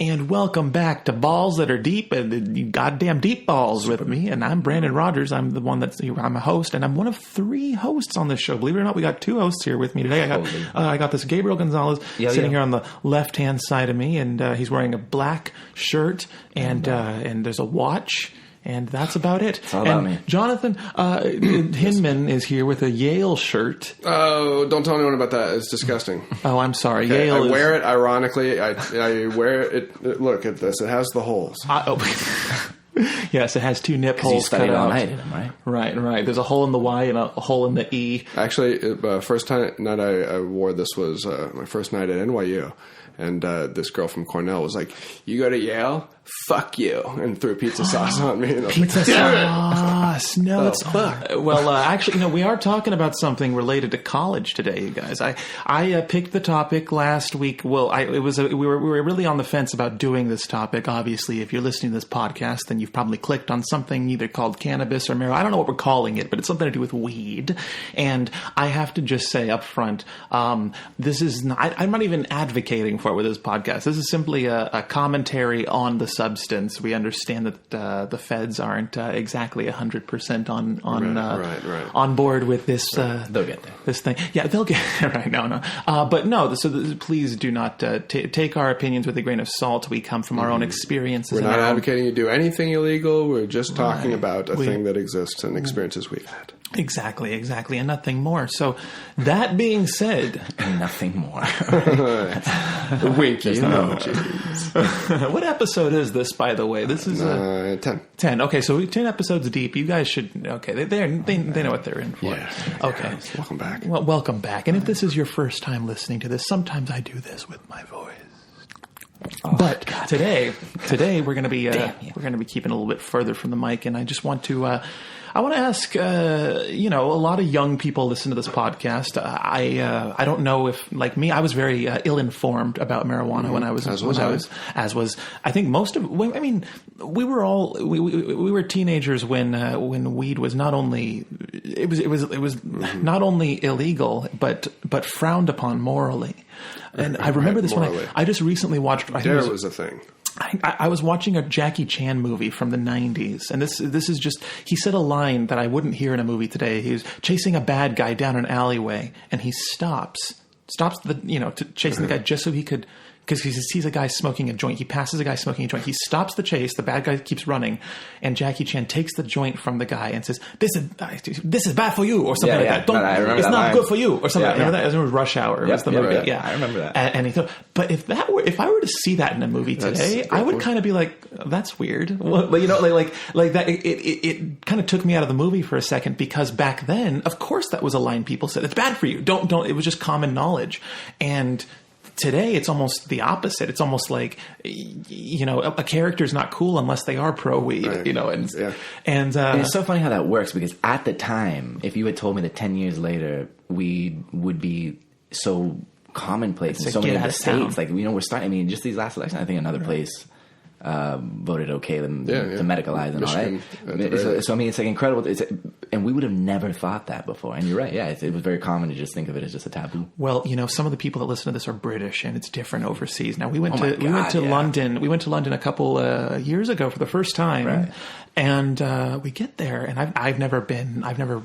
and welcome back to Balls That Are Deep, and goddamn deep balls with me. And I'm Brandon Rogers. I'm I'm a host, and I'm one of 3 hosts on this show. Believe it or not, we got 2 hosts here with me today. I got this Gabriel Gonzalez sitting here on the left-hand side of me, and he's wearing a black shirt, and there's a watch. And that's about it. It's all about me. Jonathan Hinman is here with a Yale shirt. Oh, don't tell anyone about that. It's disgusting. Oh, I'm sorry. Okay, Yale I wear it ironically. I wear it. Look at this. It has the holes. Yes, it has 2 nip holes. You studied all night in them, right? Right. There's a hole in the Y and a hole in the E. Actually, first night I wore this was my first night at NYU. And this girl from Cornell was like, "You go to Yale? Fuck you!" and threw pizza sauce on me. And Pizza sauce? No, it's well. Actually, we are talking about something related to college today, you guys. I picked the topic last week. Well, we were really on the fence about doing this topic. Obviously, if you're listening to this podcast, then you've probably clicked on something either called cannabis or marijuana. I don't know what we're calling it, but it's something to do with weed. And I have to just say up front, this is not. I'm not even advocating for it with this podcast. This is simply a commentary on the substance. We understand that the feds aren't exactly 100% on board with this. They'll get there. This thing, yeah, they'll get right. No. But no. So please do not take our opinions with a grain of salt. We come from our own experiences. We're not advocating you do anything illegal. We're just talking about a thing that exists and experiences we've had. Exactly, and nothing more. So, that being said, nothing more. Winky emojis. What episode is this, by the way? This is 10. 10. Okay, so 10 episodes deep. You guys should. Okay, they know what they're in for. Yeah. Okay. Welcome back. Well, welcome back. And if this is your first time listening to this, sometimes I do this with my voice. But today we're going to be keeping a little bit further from the mic, and I just want to. I want to ask, a lot of young people listen to this podcast. I don't know if, like me, I was very ill-informed about marijuana when I was, I think most of, I mean, we were teenagers when weed was not only, it was not only illegal, but frowned upon morally. And I remember this morally. When I just recently watched, there was a thing. I was watching a Jackie Chan movie from the 90s, and this is just, he said a line that I wouldn't hear in a movie today. He was chasing a bad guy down an alleyway, and he stops chasing the guy just so he could, because he sees a guy smoking a joint. He passes a guy smoking a joint. He stops the chase. The bad guy keeps running, and Jackie Chan takes the joint from the guy and says, "This is bad for you," or something like that. It's not line. Good for you, or something. Remember that? It was Rush Hour. It was the movie. Yeah, I remember that. And he thought, but if I were to see that in a movie today, I would kind of be like, "That's weird." Well, like that. It kind of took me out of the movie for a second, because back then, of course, that was a line people said. It's bad for you. Don't. It was just common knowledge, and today, it's almost the opposite. It's almost like, a character is not cool unless they are pro-weed, right. And it's so funny how that works, because at the time, if you had told me that 10 years later, weed would be so commonplace in so many of the states, like, we're starting, I mean, just these last elections, I think another place voted okay to medicalize and Michigan, all that. So I mean, it's like incredible. And we would have never thought that before. And you're right. Yeah, it was very common to just think of it as just a taboo. Well, some of the people that listen to this are British, and it's different overseas. Now we went to London. We went to London a couple years ago for the first time. Right. And we get there, and I've never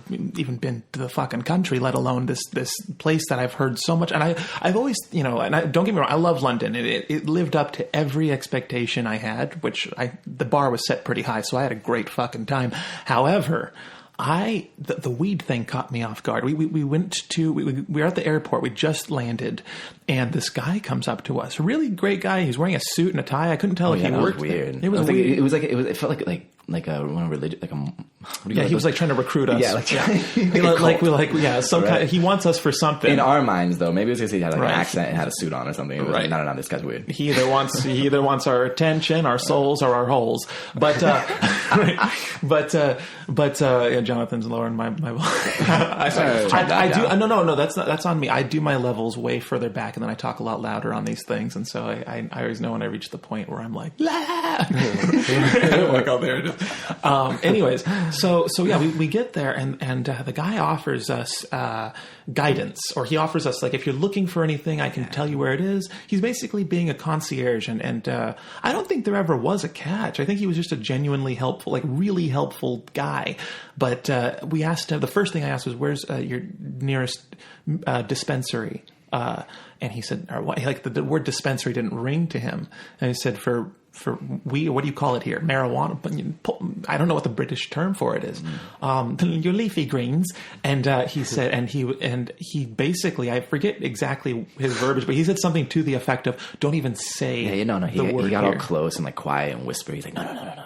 even been to the fucking country, let alone this place that I've heard so much. And I've always, don't get me wrong, I love London. It lived up to every expectation I had, which the bar was set pretty high, so I had a great fucking time. However, the weed thing caught me off guard. We were at the airport. We just landed, and this guy comes up to us. Really great guy. He's wearing a suit and a tie. I couldn't tell if he worked. Weird. It was weird. It felt like a religion, he was like trying to recruit us. Yeah, kind. He wants us for something. In our minds, though, maybe it was because he had an accent and had a suit on or something. It was no, this guy's weird. He either wants our attention, our souls, or our holes. But Jonathan's lowering my I do. No, that's on me. I do my levels way further back, and then I talk a lot louder on these things, and so I always know when I reach the point where I'm like, la. Like out there. Anyways, so yeah, we get there, and the guy offers us guidance, or he offers us, like, if you're looking for anything, I can tell you where it is. He's basically being a concierge, and I don't think there ever was a catch. I think he was just a genuinely helpful, like really helpful guy. But we asked him, the first thing I asked was, where's your nearest dispensary? And he said, like the word dispensary didn't ring to him. And he said, for weed, what do you call it here? Marijuana. I don't know what the British term for it is. Your leafy greens. And he said, and he basically, I forget exactly his verbiage, but he said something to the effect of, don't even say. He got all close and like quiet and whisper. He's like, no.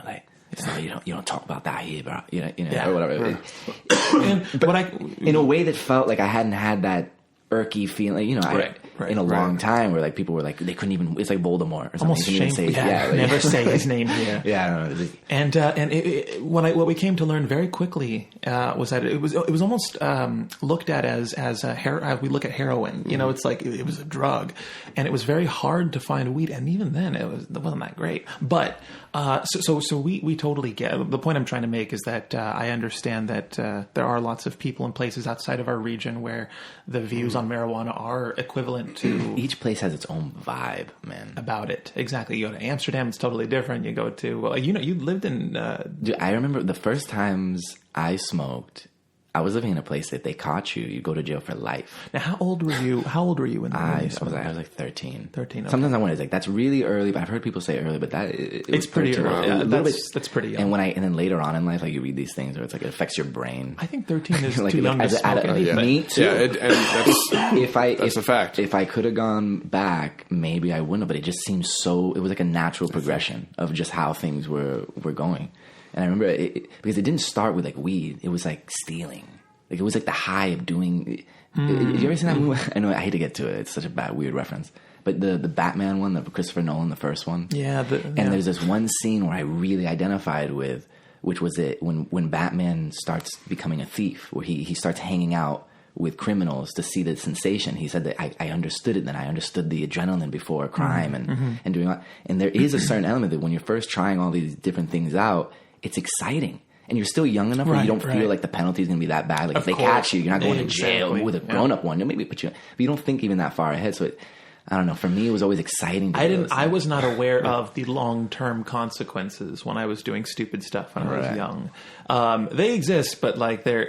Like, it's not, you don't talk about that here, bro. Or whatever. But in a way that felt like I hadn't had that irky feeling, in a long time, where like people were like, they couldn't even, it's like Voldemort or something. Almost shameful. Never say his name here. Yeah. And what we came to learn very quickly was that it was almost looked at as we look at heroin. It's like it was a drug, and it was very hard to find weed, and even then it wasn't that great. But so we totally get the point I'm trying to make is that I understand that there are lots of people and places outside of our region where the views on marijuana are equivalent to. Each place has its own vibe, man. About it, exactly. You go to Amsterdam, it's totally different. You go to you lived in. Dude, I remember the first times I smoked. I was living in a place that they caught you, you go to jail for life. Now, how old were you? When I was like 13. 13. Okay. Sometimes I wonder, like, that's really early, but I've heard people say early, but it's pretty early. Yeah, that's pretty young. And then later on in life, like, you read these things where it's like it affects your brain. I think 13 is too young to smoke. Me too. Yeah, that's a fact. If I could have gone back, maybe I wouldn't have. But it just seems so. It was like a natural progression of just how things were going. And I remember because it didn't start with like weed. It was like stealing. Like it was like the high of doing. Did you ever see that movie? I know I hate to get to it. It's such a bad, weird reference. But the Batman one, the Christopher Nolan, the first one. Yeah. There's this one scene where I really identified with, which was it when Batman starts becoming a thief, where he starts hanging out with criminals to see the sensation. He said that I understood it then. I understood the adrenaline before crime and doing all. And there is a certain element that when you're first trying all these different things out, it's exciting. And you're still young enough where you don't feel like the penalty is going to be that bad. Like if they catch you, you're not going to jail with a grown-up one. They'll maybe put you, but you don't think even that far ahead. So I don't know. For me, it was always exciting. I was not aware of the long-term consequences when I was doing stupid stuff when I was young. They exist, but like but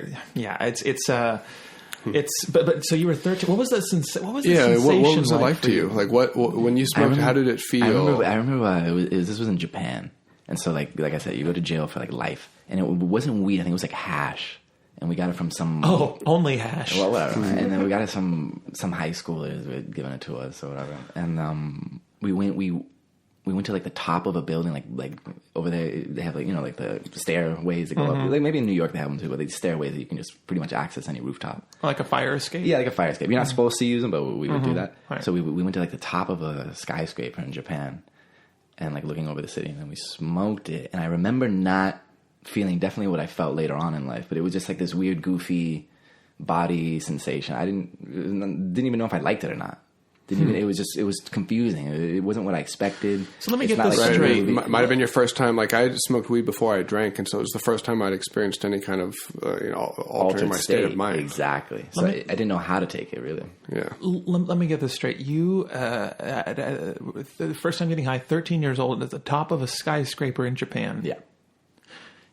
so you were 13. What was the sensation? What was it like to you? Like what when you smoked? How did it feel? I remember this was in Japan, and so like I said, you go to jail for like life, and it wasn't weed. I think it was like hash, and we got it from some. Oh, only hash. Well, whatever. And then we got it some high schoolers who had given it to us or whatever, and we went to like the top of a building, like over there they have like the stairways that go up. Like maybe in New York they have them too, but these stairways that you can just pretty much access any rooftop. Like a fire escape? Yeah, like a fire escape. You're not supposed to use them, but we would do that. Right. So we went to like the top of a skyscraper in Japan, and like looking over the city, and then we smoked it. And I remember not feeling definitely what I felt later on in life, but it was just like this weird, goofy body sensation. I didn't even know if I liked it or not. It was confusing. It wasn't what I expected. So let me get this straight. Might have been your first time. Like I smoked weed before I drank, and so it was the first time I'd experienced any kind of altering my state of mind. Exactly. So I didn't know how to take it really. Yeah. Let me get this straight. You the first time getting high, 13 years old, at the top of a skyscraper in Japan. Yeah.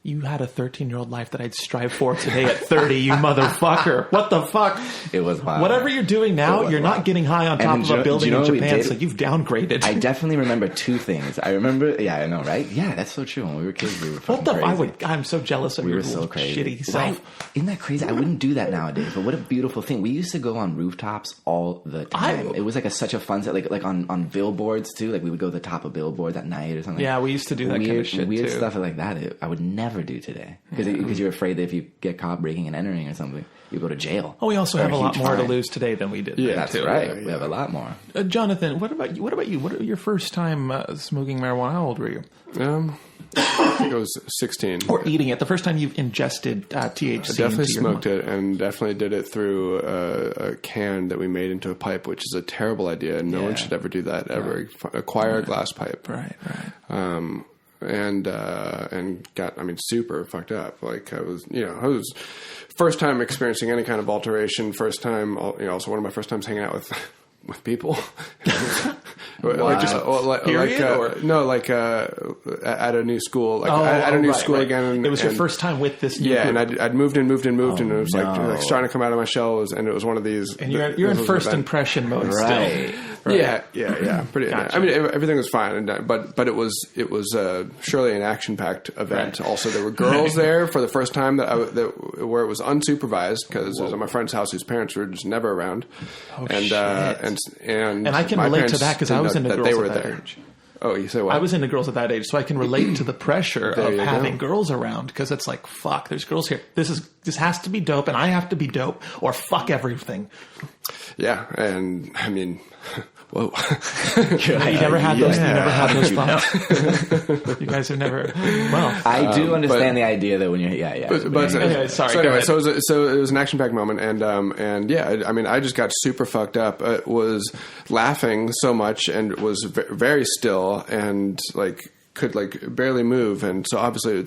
You had a 13-year-old life that I'd strive for today at 30, you motherfucker. What the fuck? It was wild. Whatever you're doing now, you're not getting high on top of a building in Japan, so you've downgraded. I definitely remember two things. I remember, yeah, I know, right? Yeah, that's so true. When we were kids, we were fucking crazy. I'm so jealous of your so shitty self. Isn't that crazy? I wouldn't do that nowadays, but what a beautiful thing. We used to go on rooftops all the time. It was like such a fun set, like on billboards too. Like we would go to the top of billboards at night or something. Yeah, we used to do that kind of shit weird too. Stuff like that. I would never do today. Because you're afraid that if you get caught breaking and entering or something, you go to jail. Oh, we also have a lot more to lose today than we did. Yeah, that's right. We have a lot more. Jonathan, what about you? What was your first time smoking marijuana? How old were you? I think I was 16. Or eating it. The first time you've ingested THC. I definitely smoked it, and definitely did it through a can that we made into a pipe, which is a terrible idea. No one should ever do that, ever. Acquire a glass pipe. Right. and got, super fucked up. Like I was first time experiencing any kind of alteration. First time, also one of my first times hanging out with people. Wow. At a new school, at a new school again. It was your first time with this new group. And I'd moved in, and it was like starting to come out of my shell, and it was one of these. And you're in first impression mode, right? Still. Right. Yeah. Pretty. Gotcha. Everything was fine, but it was surely an action-packed event. Right. Also, there were girls there for the first time where it was unsupervised because it was at my friend's house whose parents were just never around. Oh, and I can relate to that because I was into girls at that age. Oh, you say what? I was into girls at that age, so I can relate to the pressure of having girls around because it's like, fuck, there's girls here. This has to be dope, and I have to be dope, or fuck everything. Yeah, and whoa! You never had those. You never had those thoughts. You guys have never. Well, I do understand the idea that when you're anyway, sorry. So it was an action-packed moment, and I just got super fucked up. Was laughing so much and was very still and could barely move, and so obviously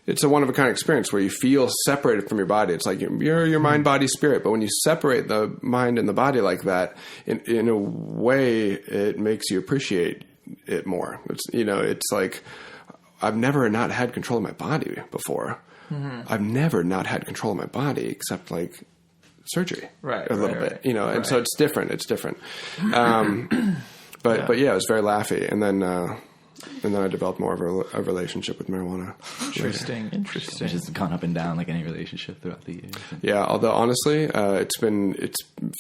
it's a one-of-a-kind experience where you feel separated from your body. It's like you're your mind, body, spirit. But when you separate the mind and the body like that, in a way, it makes you appreciate it more. It's like I've never not had control of my body before. Mm-hmm. I've never not had control of my body except surgery, right? A little bit, and so it's different. It's different. But yeah, it was very laughy, and then I developed more of a relationship with marijuana. Interesting. It's just gone up and down like any relationship throughout the years. Yeah, although honestly, it's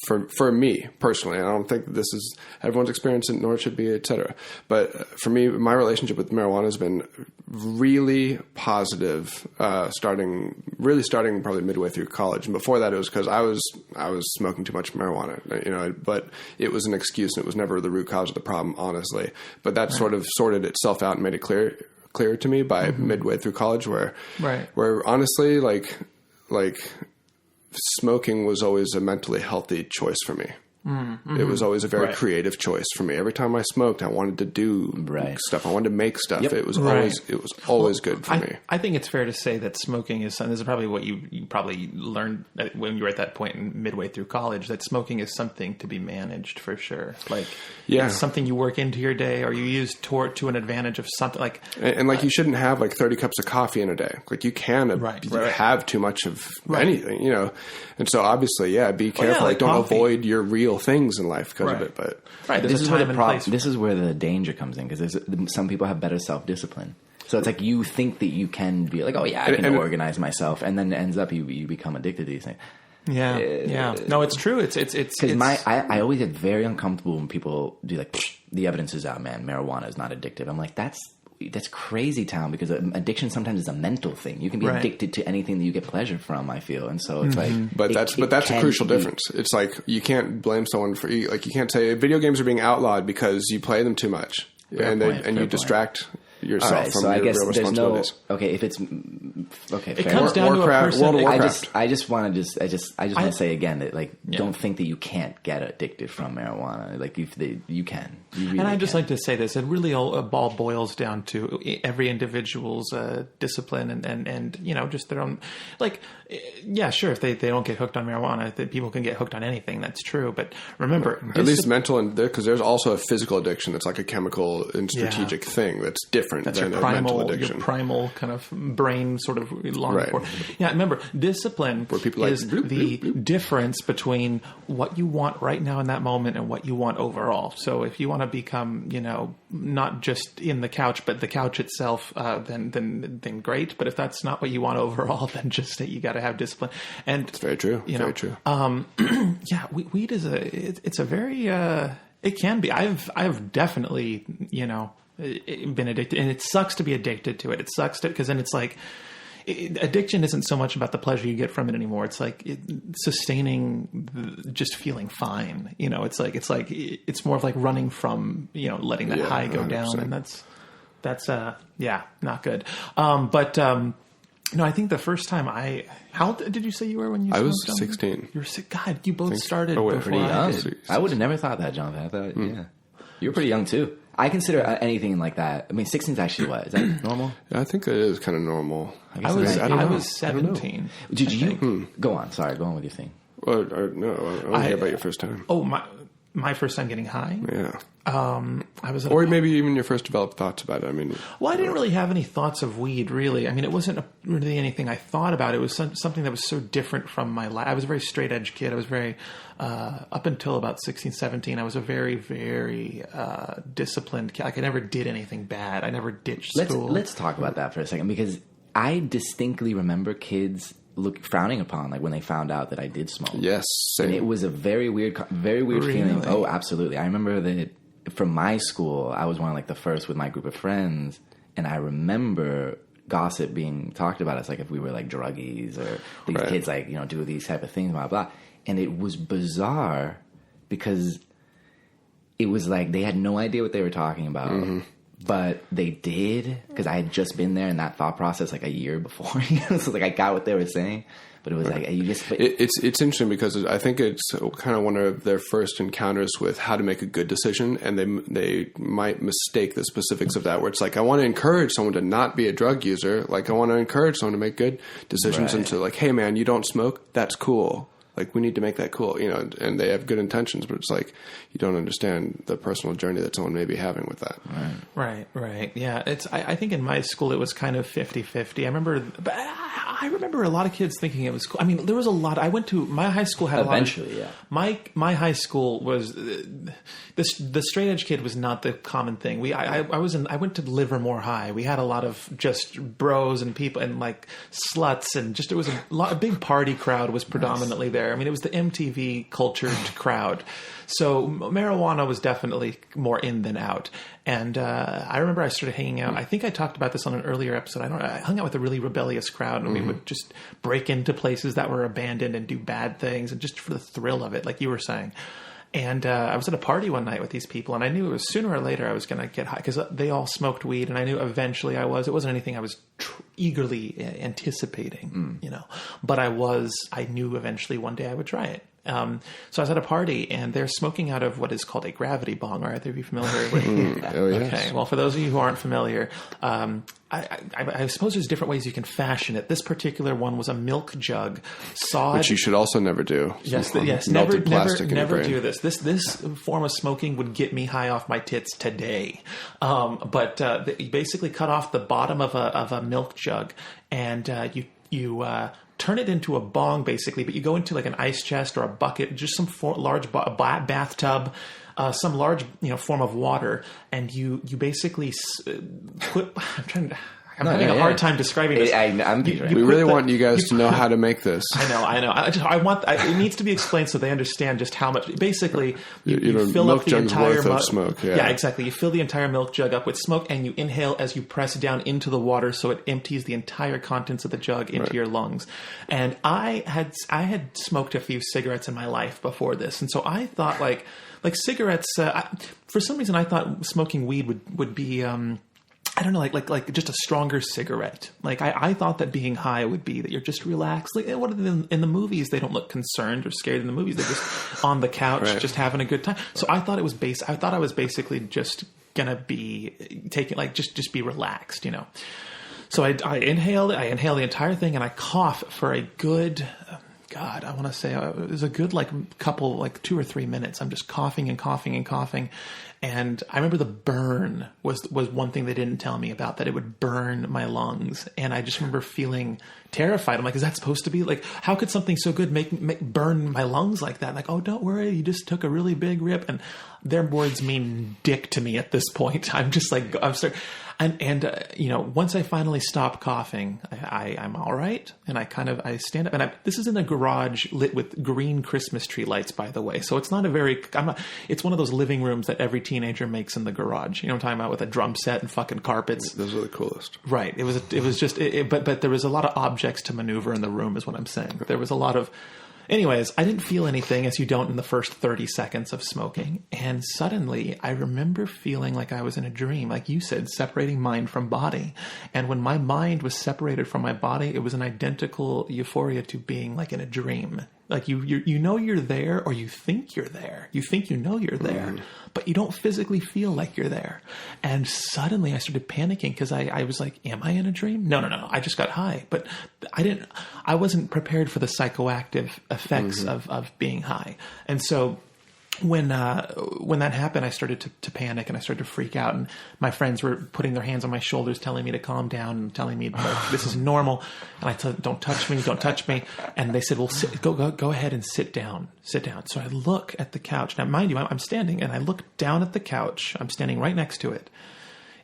for me personally. I don't think this is everyone's experience, nor it should be, etc. But for me, my relationship with marijuana has been really positive. Starting probably midway through college, and before that, it was because I was smoking too much marijuana. But it was an excuse, and it was never the root cause of the problem, honestly. But that sort of sorted itself out and made it clear to me by midway through college where honestly smoking was always a mentally healthy choice for me. Mm-hmm. It was always a very creative choice for me. Every time I smoked, I wanted to do stuff. I wanted to make stuff. Yep. It was always good for me. I think it's fair to say that smoking is, and this is probably what you probably learned when you were at that point midway through college, that smoking is something to be managed for sure. It's something you work into your day or you use to an advantage of something like. And you shouldn't have 30 cups of coffee in a day. You can have too much of anything, And so obviously, be careful. Don't coffee. Avoid your real things in life because of it. But this is where the danger comes in because some people have better self-discipline. So it's like you think that you can be like, oh yeah, I can organize myself, and then it ends up you become addicted to these things. Yeah. No, it's true. It's because I always get very uncomfortable when people do the evidence is out, man. Marijuana is not addictive. I'm like, that's crazy town because addiction sometimes is a mental thing. You can be addicted to anything that you get pleasure from, I feel. And so it's but that's a crucial difference. It's you can't blame someone for you can't say video games are being outlawed because you play them too much you distract yourself from your real responsibilities. If it's it comes down to a person. World of Warcraft. I just want to say again that don't think that you can't get addicted from marijuana. You can. You really and I just like to say this: it really all boils down to every individual's discipline and just their own. Sure, if they don't get hooked on marijuana, people can get hooked on anything. That's true, but remember, at least mental and because there's also a physical addiction that's like a chemical and strategic thing that's different. That's than your primal kind of brain sort of longing for. Yeah, remember, discipline is the difference between what you want right now in that moment and what you want overall. So if you want to become, not just in the couch, but the couch itself, then great. But if that's not what you want overall, then just you got to have discipline. And it's very true. Very true. Weed is it's a very it can be. I've definitely been addicted, and it sucks to be addicted to it. It sucks because then it's addiction isn't so much about the pleasure you get from it anymore. It's sustaining, just feeling fine. It's more of running from letting that high go 100%. Down, and that's not good. No, I think the first time how old did you say you were when you? I was 16. You were sick. God, you both started before pretty young. I did. I would have never thought that, Jonathan. I thought, you were pretty young too. I consider anything like that. I mean, 16 is actually what? Is that normal? I think it is kind of normal. I was 17. Did you? Go on. Sorry, go on with your thing. Well, no, I want to hear about your first time. Oh, my first time getting high? Yeah. I was or maybe even your first developed thoughts about it. I mean, well, I didn't really have any thoughts of weed, really. I mean, it wasn't really anything I thought about. It was something that was so different from my life. I was a very straight edge kid. I was very, up until about 16, 17, I was a very, very disciplined kid. Like, I never did anything bad. I never ditched school. Let's talk about that for a second, because I distinctly remember kids frowning upon, like, when they found out that I did smoke. Yes, same. And it was a very weird feeling. Oh, absolutely. I remember that from my school, I was one of, like, the first with my group of friends, and I remember gossip being talked about as, like, if we were, like, druggies or these kids, like, you know, do these type of things, blah, blah. And it was bizarre because it was like they had no idea what they were talking about. Mm-hmm. But they did, because I had just been there in that thought process like a year before. So like I got what they were saying, but it was like you just. It's interesting because I think it's kind of one of their first encounters with how to make a good decision, and they might mistake the specifics of that. Where it's like, I want to encourage someone to not be a drug user. Like, I want to encourage someone to make good decisions, and to, like, hey man, you don't smoke, that's cool. Like, we need to make that cool, you know, and they have good intentions, but it's like, you don't understand the personal journey that someone may be having with that. Right. Yeah. I think in my school, it was kind of 50-50. I remember a lot of kids thinking it was cool. I mean, there was a lot. My high school had eventually, a lot of, my high school was, the straight edge kid was not the common thing. I went to Livermore High. We had a lot of just bros and people and, like, sluts, and just, it was a big party crowd was predominantly there. I mean, it was the MTV cultured crowd. So marijuana was definitely more in than out. And I remember I started hanging out. I think I talked about this on an earlier episode. I hung out with a really rebellious crowd, and we would just break into places that were abandoned and do bad things, and just for the thrill of it, like you were saying. And I was at a party one night with these people, and I knew it was sooner or later I was going to get high, because they all smoked weed, and I knew eventually I was. It wasn't anything I was eagerly anticipating, you know. But I knew eventually one day I would try it. So I was at a party, and they're smoking out of what is called a gravity bong. Are either of you familiar with that? Oh, yes. Okay. Well, for those of you who aren't familiar, I suppose there's different ways you can fashion it. This particular one was a milk jug, which you should also never do. Yes, never do this. This form of smoking would get me high off my tits today. But you basically cut off the bottom of a milk jug, and you turn it into a bong, basically. But you go into, like, an ice chest or a bucket, just some large bathtub. Some large, form of water, and you basically put. I'm having a hard time describing this. We really want you guys to know how to make this. I know. I want. It needs to be explained so they understand just how much. Basically, you fill up the entire smoke. Yeah, exactly. You fill the entire milk jug up with smoke, and you inhale as you press down into the water, so it empties the entire contents of the jug into your lungs. And I had smoked a few cigarettes in my life before this, and so I thought like cigarettes. For some reason, I thought smoking weed would be. I don't know, like just a stronger cigarette. Like I thought that being high would be that you're just relaxed. Like what in the movies, they don't look concerned or scared in the movies. They're just on the couch, just having a good time. So I thought I was basically just gonna be taking, like, just be relaxed, you know. So I inhale the entire thing, and I cough for a good. God, I want to say it was a good couple 2 or 3 minutes. I'm just coughing and coughing and coughing. And I remember the burn was one thing they didn't tell me about, that it would burn my lungs. And I just remember feeling terrified. I'm like, is that supposed to be how could something so good make burn my lungs like that? Like, oh, don't worry, you just took a really big rip. And their words mean dick to me at this point. I'm just like, I'm sorry. And once I finally stop coughing, I'm all right. And I stand up, and this is in a garage lit with green Christmas tree lights, by the way. So it's not it's one of those living rooms that every teenager makes in the garage. You know what I'm talking about, with a drum set and fucking carpets. Those are the coolest. Right. But there was a lot of objects to maneuver in the room, is what I'm saying. There was a lot of. Anyways, I didn't feel anything, as you don't in the first 30 seconds of smoking. And suddenly, I remember feeling like I was in a dream, like you said, separating mind from body. And when my mind was separated from my body, it was an identical euphoria to being like in a dream. Like you know you're there, or you think you're there. You think you know you're there, but you don't physically feel like you're there. And suddenly I started panicking because I was like, am I in a dream? No. I just got high. But I wasn't prepared for the psychoactive effects of being high. And so when that happened, I started to panic and I started to freak out, and my friends were putting their hands on my shoulders, telling me to calm down and telling me like, this is normal. And I told, don't touch me. And they said, well, go ahead and sit down. So I look at the couch. Now, mind you, I'm standing, and I look down at the couch. I'm standing right next to it.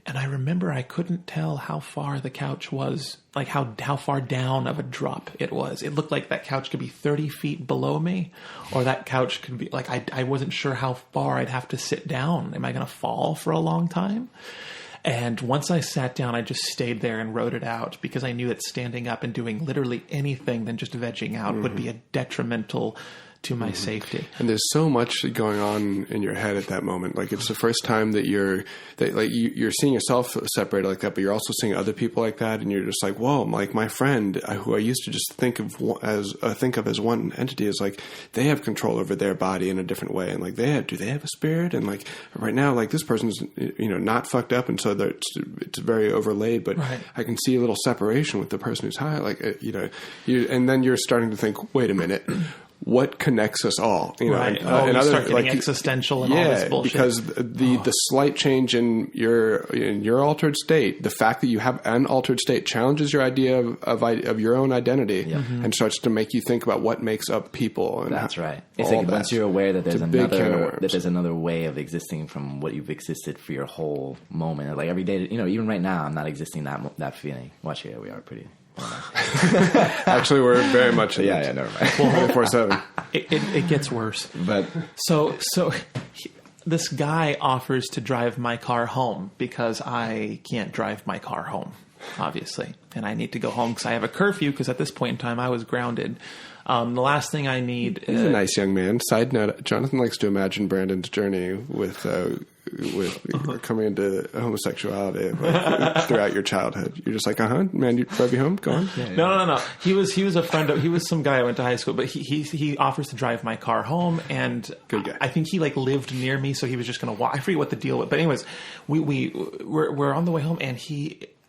And I remember I couldn't tell how far the couch was, like how far down of a drop it was. It looked like that couch could be 30 feet below me, or that couch could be like, I wasn't sure how far I'd have to sit down. Am I going to fall for a long time? And once I sat down, I just stayed there and wrote it out, because I knew that standing up and doing literally anything than just vegging out would be a detrimental to my safety. And there's so much going on in your head at that moment. Like, it's the first time that you're seeing yourself separated like that, but you're also seeing other people like that, and you're just like, whoa, like my friend who I used to just think of as one entity, is like, they have control over their body in a different way, and like do they have a spirit? And like right now, like this person's not fucked up, and so it's very overlaid, but I can see a little separation with the person who's high, like and then you're starting to think, wait a minute. What connects us all? You start getting existential and all this bullshit. Because the slight change in your altered state, the fact that you have an altered state, challenges your idea of your own identity, and starts to make you think about what makes up people. And that's right. It's like once you're aware that there's another way of existing from what you've existed for your whole moment. Like every day, even right now, I'm not existing that feeling. Watch here, we are pretty. Actually, we're very much never mind. Well, 24/7. It gets worse. But so this guy offers to drive my car home, because I can't drive my car home, obviously, and I need to go home because I have a curfew. Because at this point in time, I was grounded. The last thing I need. He's a nice young man. Side note: Jonathan likes to imagine Brandon's journey with coming into homosexuality throughout your childhood. You're just like, man, you drive you home? Go on. Yeah. No. He was a friend of. He was some guy I went to high school, but he offers to drive my car home, and good guy. I think he lived near me, so he was just going to walk. I forget what the deal was, but anyways, we're on the way home, and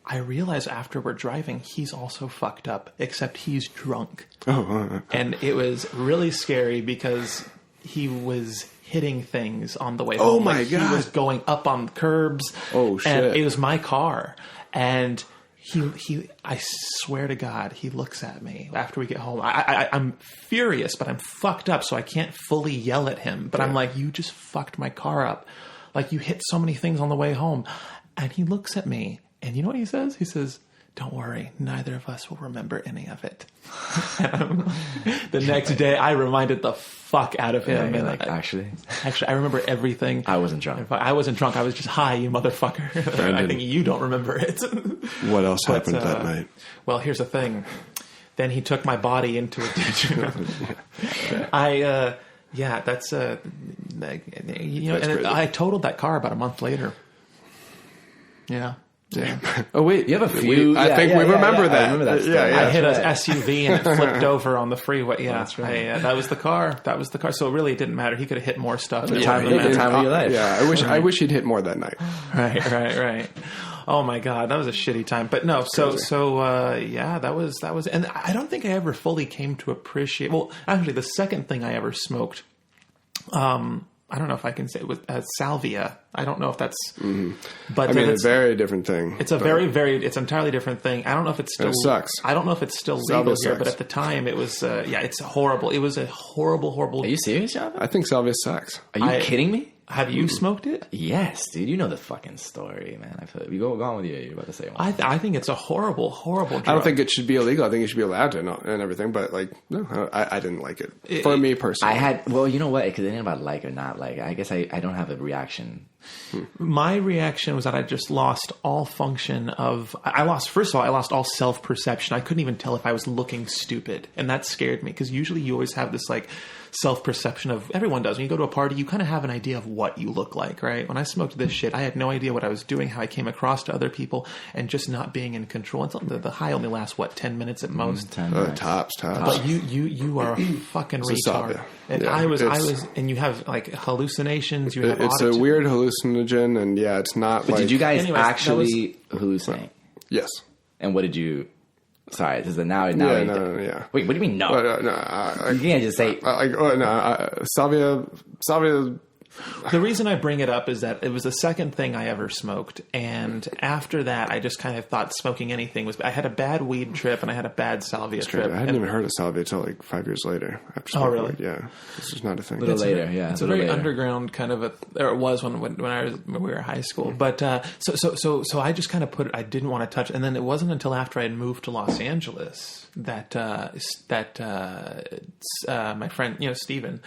I realized after we're driving, he's also fucked up, except he's drunk. And it was really scary because he was hitting things on the way home. Oh my God. He was going up on curbs. Oh shit. And it was my car. And I swear to God, he looks at me after we get home. I'm furious, but I'm fucked up, so I can't fully yell at him. But I'm like, you just fucked my car up. Like, you hit so many things on the way home. And he looks at me. And you know what he says? He says, don't worry, neither of us will remember any of it. The next day, I reminded the fuck out of him. And actually, I remember everything. I wasn't drunk. I wasn't drunk. I was just high, you motherfucker. I think you don't remember it. What else happened that night? Well, here's the thing. Then he took my body into a ditch. That's and I totaled that car about a month later. Yeah. Oh wait, you have a few. I think we remember that. I remember that story. I hit an SUV and it flipped over on the freeway. Yeah, that's right. That was the car. So really, it didn't matter. He could have hit more stuff. At the time of your life. Yeah, I wish he'd hit more that night. Right. Oh my God, that was a shitty time. But no, that was, and I don't think I ever fully came to appreciate. Well, actually, the second thing I ever smoked. I don't know if I can say it was salvia. I don't know if that's, but it's a very different thing. It's it's an entirely different thing. I don't know if it's still, it sucks. I don't know if it's still legal here, but at the time it was, it's horrible. It was a horrible. Are you serious, Jonathan? I think salvia sucks. Are you kidding me? Have you smoked it? Yes, dude. You know the fucking story, man. You go on with you. You're about to say one. I think it's a horrible drug. I don't think it should be illegal. I think it should be allowed to and everything. But no, I didn't like it. For me personally, well, you know what? Because it ain't about like or not like. I guess I don't have a reaction. My reaction was that I just lost all function of. First of all, I lost all self-perception. I couldn't even tell if I was looking stupid, and that scared me because usually you always have this self-perception of everyone does. When you go to a party, you kind of have an idea of what you look like, right? When I smoked this shit, I had no idea what I was doing, how I came across to other people, and just not being in control. And the high only lasts, 10 minutes at most? 10 minutes. Tops. But you are a fucking retard. And yeah, I was, and you have like hallucinations. You have it's a weird hallucinogen, and yeah, it's not. But did you guys actually hallucinate? Yes. And what did you? Sorry, this is now. Yeah. Wait, what do you mean no? You can't just say. Salvia. The reason I bring it up is that it was the second thing I ever smoked, and after that, I just kind of thought smoking anything was. I had a bad weed trip and I had a bad salvia trip. I hadn't even heard of salvia until like 5 years later. After really? Weed. Yeah, this is not a thing. A little later, yeah. It's a very underground kind of or it was when we were in high school. But so I just kind of I didn't want to touch, and then it wasn't until after I had moved to Los Angeles that my friend, Steven,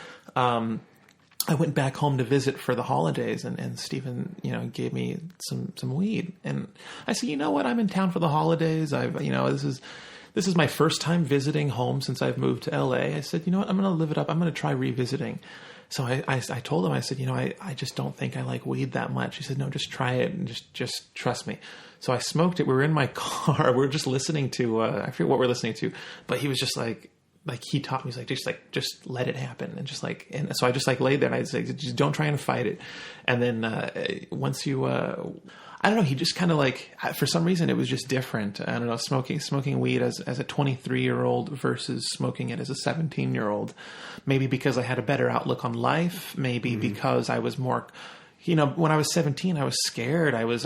I went back home to visit for the holidays, and Stephen, gave me some weed, and I said, you know what, I'm in town for the holidays. This is my first time visiting home since I've moved to LA. I said, you know what, I'm going to live it up. I'm going to try revisiting. So I told him, I said, I just don't think I like weed that much. He said, no, just try it and just trust me. So I smoked it. We were in my car. We were just listening to, I forget what we're listening to, but he was just like he taught me, he's like, just let it happen. And and so I just laid there and I said, just don't try and fight it. And then, once you, I don't know, he just kind of for some reason it was just different. I don't know, smoking weed as a 23-year-old versus smoking it as a 17-year-old, maybe because I had a better outlook on life, maybe because I was more, when I was 17, I was scared. I was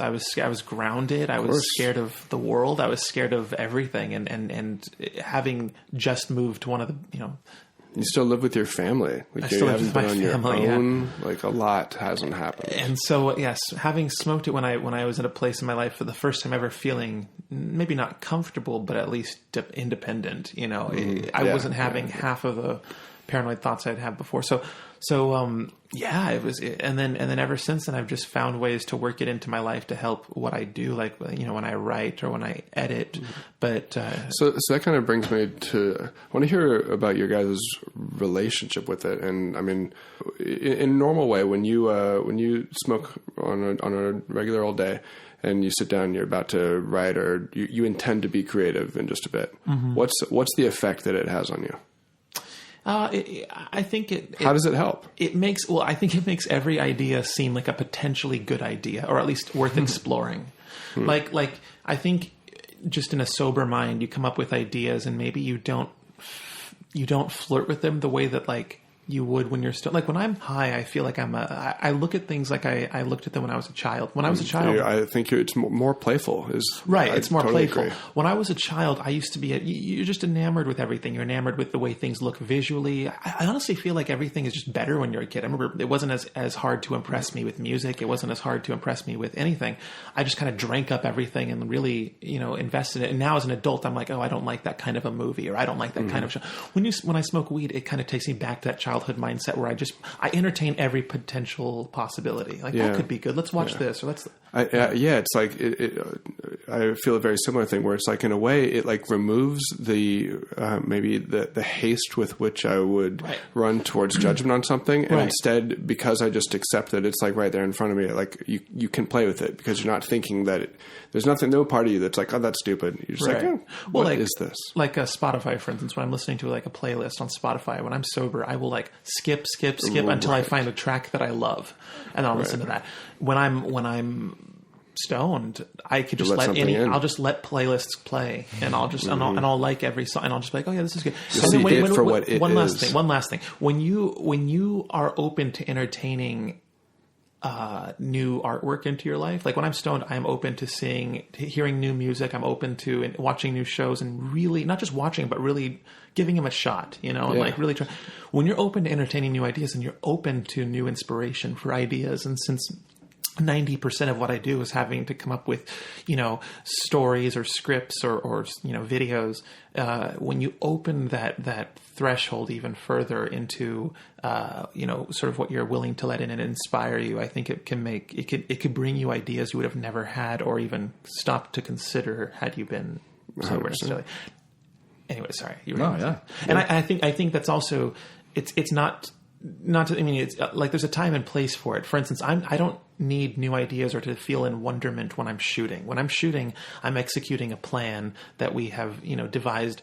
grounded. I was scared of the world. I was scared of everything. And having just moved to one of the, You still live with your family. I still live with my family, your own. Yeah. A lot hasn't happened. And so, yes, having smoked it when I was in a place in my life for the first time ever feeling maybe not comfortable, but at least independent, I wasn't having half of the paranoid thoughts I'd had before. So it was, and then ever since then, I've just found ways to work it into my life to help what I do, when I write or when I edit. But so that kind of brings me to, I want to hear about your guys' relationship with it. And I mean, in a normal way, when you smoke on a regular old day, and you sit down and you're about to write, or you intend to be creative in just a bit, what's the effect that it has on you? I think How does it help? I think it makes every idea seem like a potentially good idea, or at least worth exploring. Like I think just in a sober mind, you come up with ideas, and maybe you don't flirt with them the way that you would when you're still, when I'm high, I feel like I look at things like I looked at them when I was a child. When I was a child, I think it's more playful. It's more playful. Agree. When I was a child, I used to be you're just enamored with everything. You're enamored with the way things look visually. I honestly feel like everything is just better when you're a kid. I remember it wasn't as hard to impress me with music. It wasn't as hard to impress me with anything. I just kind of drank up everything and really, invested in it. And now as an adult, I'm like, oh, I don't like that kind of a movie, or I don't like that kind of show. When I smoke weed, it kind of takes me back to that childhood mindset where I entertain every potential possibility. That could be good. Let's watch this, or let's. It's like I feel a very similar thing where it's in a way it removes the maybe the haste with which I would run towards judgment on something, and instead, because I just accept that it's right there in front of me, you can play with it because you're not thinking that there's no part of you that's oh, that's stupid. You're just what is this? Like Spotify, for instance, when I'm listening to a playlist on Spotify, when I'm sober, I will skip until I find a track that I love, and I'll listen to that. When I'm stoned, I could just I'll just let playlists play, and I'll just and I'll like every song, and I'll just be like, oh yeah, this is good. One last thing. When you are open to entertaining new artwork into your life, when I'm stoned, I'm open to hearing new music. I'm open to watching new shows, and really not just watching, but really giving them a shot, and really try. When you're open to entertaining new ideas, and you're open to new inspiration for ideas, and since 90% of what I do is having to come up with, stories or scripts or videos. When you open that threshold even further into, sort of what you're willing to let in and inspire you, I think it could bring you ideas you would have never had or even stopped to consider had you been sober necessarily. Anyway, sorry. Yeah. And I think that's also, it's not to, I mean, it's like there's a time and place for it. For instance, I don't need new ideas or to feel in wonderment when I'm shooting. When I'm shooting, I'm executing a plan that we have, devised,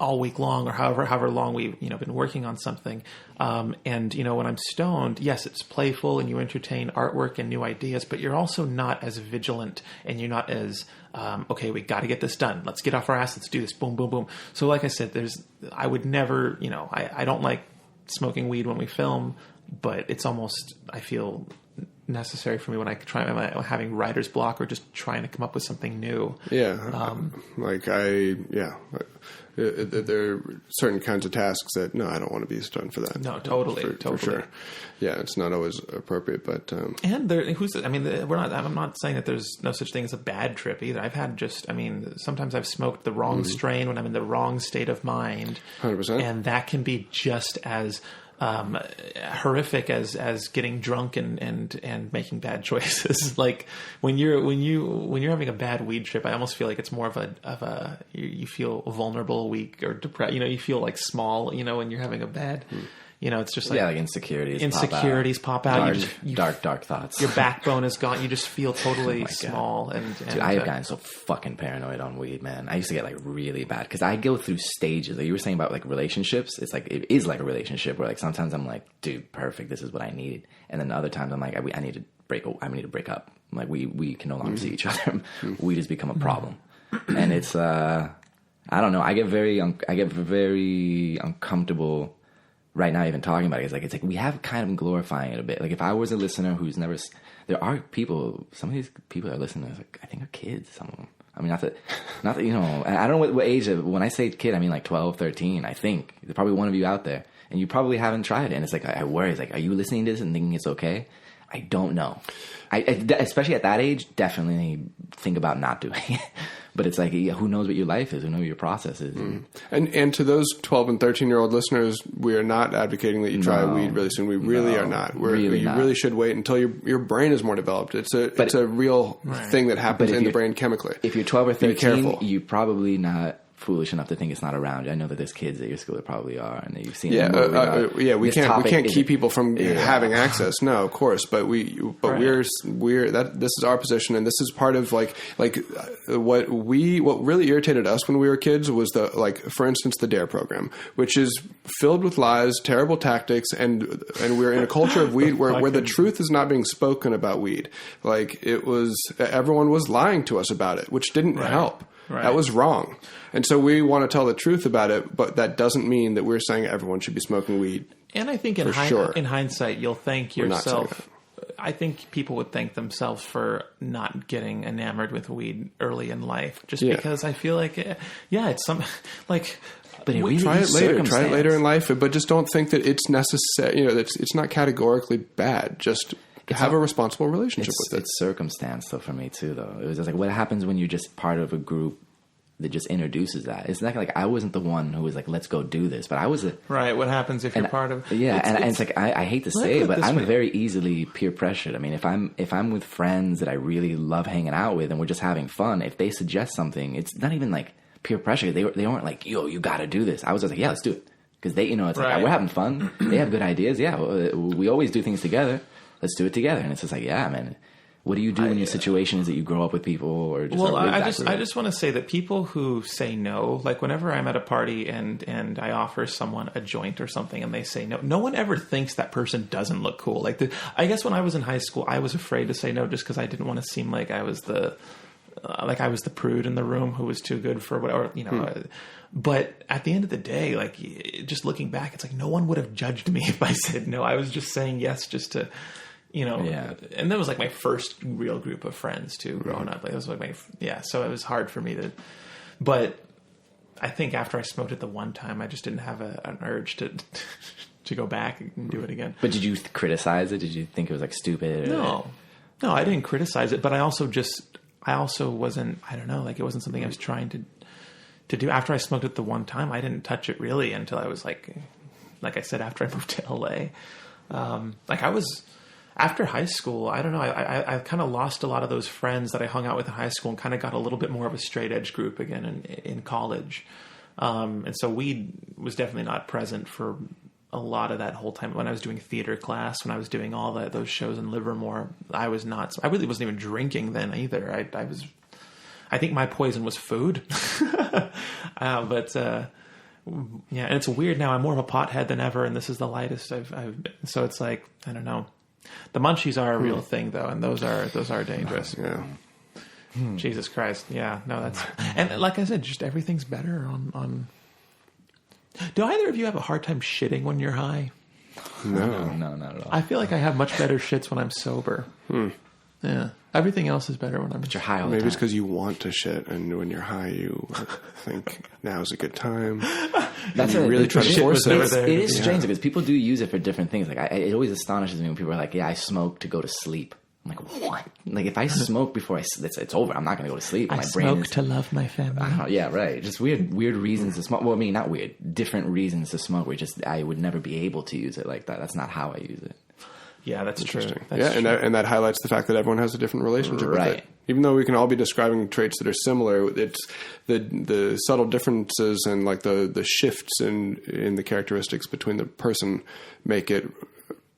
all week long or however long we've, been working on something. And, when I'm stoned, yes, it's playful and you entertain artwork and new ideas, but you're also not as vigilant and you're not as, okay, we got to get this done. Let's get off our ass. Let's do this. Boom, boom, boom. So like I said, I would never, I don't like smoking weed when we film, but it's almost, I feel, necessary for me when I'm having writer's block or just trying to come up with something new. Yeah. There are certain kinds of tasks that, no, I don't want to be stoned for that. No, totally. For sure. Yeah, it's not always appropriate, but... And I'm not saying that there's no such thing as a bad trip either. I've had sometimes I've smoked the wrong strain when I'm in the wrong state of mind. 100%. And that can be just as... horrific as getting drunk and making bad choices. Like when you're having a bad weed trip, I almost feel like it's more of a you feel vulnerable, weak, or depressed. You feel like small. When you're having a bad. It's just like insecurities pop out. Dark thoughts. Your backbone is gone. You just feel totally small. Dude, I have gotten so fucking paranoid on weed, man. I used to get like really bad because I go through stages. Like you were saying about like relationships. It's like it is like a relationship where like sometimes I'm like, dude, perfect. This is what I need, and then other times I'm like, I need to break up. I'm like we can no longer see each other. Weed has become a problem, and it's I don't know. I get very uncomfortable. Right now, even talking about it, it's like we have kind of glorifying it a bit. Like if I was a listener who's never, there are people. Some of these people that are listening, like I think are kids. Some of them. I mean, not that I don't know what age. When I say kid, I mean like 12, 13. I think there's probably one of you out there, and you probably haven't tried it. And it's like I worry. It's like, are you listening to this and thinking it's okay? I don't know. I especially at that age, definitely think about not doing it. But it's like, who knows what your life is? Who knows what your process is? And to those 12 and 13-year-old listeners, we are not advocating that you try weed really soon. We really are not. You really should wait until your brain is more developed. It's a real thing that happens in the brain chemically. If you're 12 or 13, you're probably not foolish enough to think it's not around you. I know that there's kids at your school that probably are, and that you've seen. We can't keep people from having access. No, of course, but this is our position, and this is part of like what really irritated us when we were kids was for instance, the DARE program, which is filled with lies, terrible tactics, and we're in a culture of weed where the truth is not being spoken about weed. Like everyone was lying to us about it, which didn't help. Right. That was wrong. And so we want to tell the truth about it, but that doesn't mean that we're saying everyone should be smoking weed. And I think in hindsight, you'll thank yourself. I think people would thank themselves for not getting enamored with weed early in life, just because I feel like, it's some like. But it really try it later. Try it later in life, but just don't think that it's necessary. It's not categorically bad. Just have a responsible relationship with it. It's circumstance, though, for me too. Though it was just like, what happens when you're just part of a group that just introduces that? It's not like I wasn't the one who was like, let's go do this, but I was right. What happens if you're part of? Yeah, and it's like I hate to say it, but I'm very easily peer pressured. I mean, if I'm with friends that I really love hanging out with and we're just having fun, if they suggest something, it's not even like peer pressure. They weren't like, yo, you got to do this. I was just like, yeah, let's do it, because they, it's like we're having fun. They have good ideas. Yeah, we always do things together. Let's do it together. And it's just like, yeah, man. What do you do in your situations that you grow up with people or just? Well, I just want to say that people who say no, like whenever I'm at a party and I offer someone a joint or something and they say no, no one ever thinks that person doesn't look cool. Like I guess when I was in high school, I was afraid to say no just because I didn't want to seem like I was the prude in the room who was too good for whatever, But at the end of the day, like just looking back, it's like no one would have judged me if I said no. I was just saying yes just to. And that was like my first real group of friends too, growing up. Like it was like so it was hard for me to, but I think after I smoked it the one time, I just didn't have an urge to go back and do it again. But did you criticize it? Did you think it was like stupid? No, I didn't criticize it, but I also wasn't, I don't know, like it wasn't something I was trying to do. After I smoked it the one time, I didn't touch it really until I was like I said, after I moved to LA. After high school, I don't know, I kind of lost a lot of those friends that I hung out with in high school and kind of got a little bit more of a straight edge group again in college. And so weed was definitely not present for a lot of that whole time. When I was doing theater class, when I was doing all those shows in Livermore, I really wasn't even drinking then either. I think my poison was food. Yeah, and it's weird now. I'm more of a pothead than ever, and this is the lightest I've been. So it's like, I don't know. The munchies are a real thing, though, and those are dangerous. Yeah. Jesus Christ. Yeah, no, that's... And like I said, just everything's better on... Do either of you have a hard time shitting when you're high? No, not at all. I feel like I have much better shits when I'm sober. Yeah. Everything else is better when I'm... But you're high all the Maybe time. it's because you want to shit, and when you're high, you think now's a good time. That's you really try to force it. It is strange because people do use it for different things. Like it always astonishes me when people are like, "Yeah, I smoke to go to sleep." I'm like, "What?" Like if I smoke before it's over, I'm not going to go to sleep. I smoke to love my family. Yeah, right. Just weird reasons to smoke. Well, I mean, not weird. Different reasons to smoke. Where I would never be able to use it like that. That's not how I use it. Yeah, that's true. That's true. And that highlights the fact that everyone has a different relationship with it. Even though we can all be describing traits that are similar, it's the subtle differences and like the shifts in the characteristics between the person make it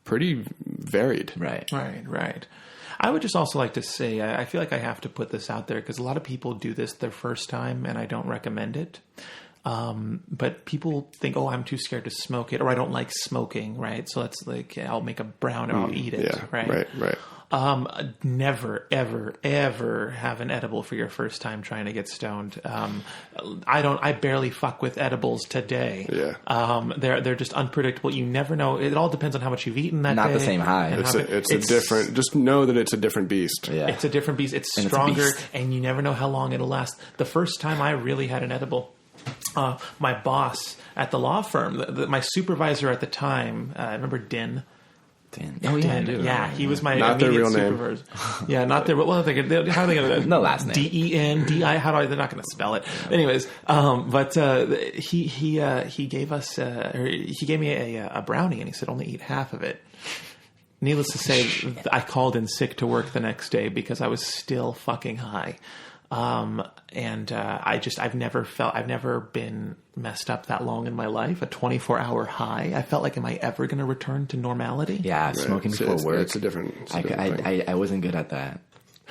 pretty varied. Right. I would just also like to say, I feel like I have to put this out there because a lot of people do this their first time, and I don't recommend it. But people think, oh, I'm too scared to smoke it, or I don't like smoking, right? So it's like, I'll make a brown or I'll eat it, right? Right. Never, ever, ever have an edible for your first time trying to get stoned. I barely fuck with edibles today. Yeah. They're just unpredictable. You never know. It all depends on how much you've eaten that day. Not the same high. It's a different, just know that it's a different beast. Yeah. It's a different beast. It's stronger, and you never know how long it'll last. The first time I really had an edible, my boss at the law firm, my supervisor at the time, I remember Din. Oh yeah, I do. Yeah, he was my not their real supervisor. Yeah, not their. Well, how are they going to? No last name. DENDI. How do I? They're not going to spell it. Anyways, but he gave us. He gave me a brownie, and he said only eat half of it. Needless to say, I called in sick to work the next day because I was still fucking high. I've never been messed up that long in my life. A 24-hour high. I felt like, am I ever going to return to normality? Yeah, smoking before work. It's a different thing. I wasn't good at that.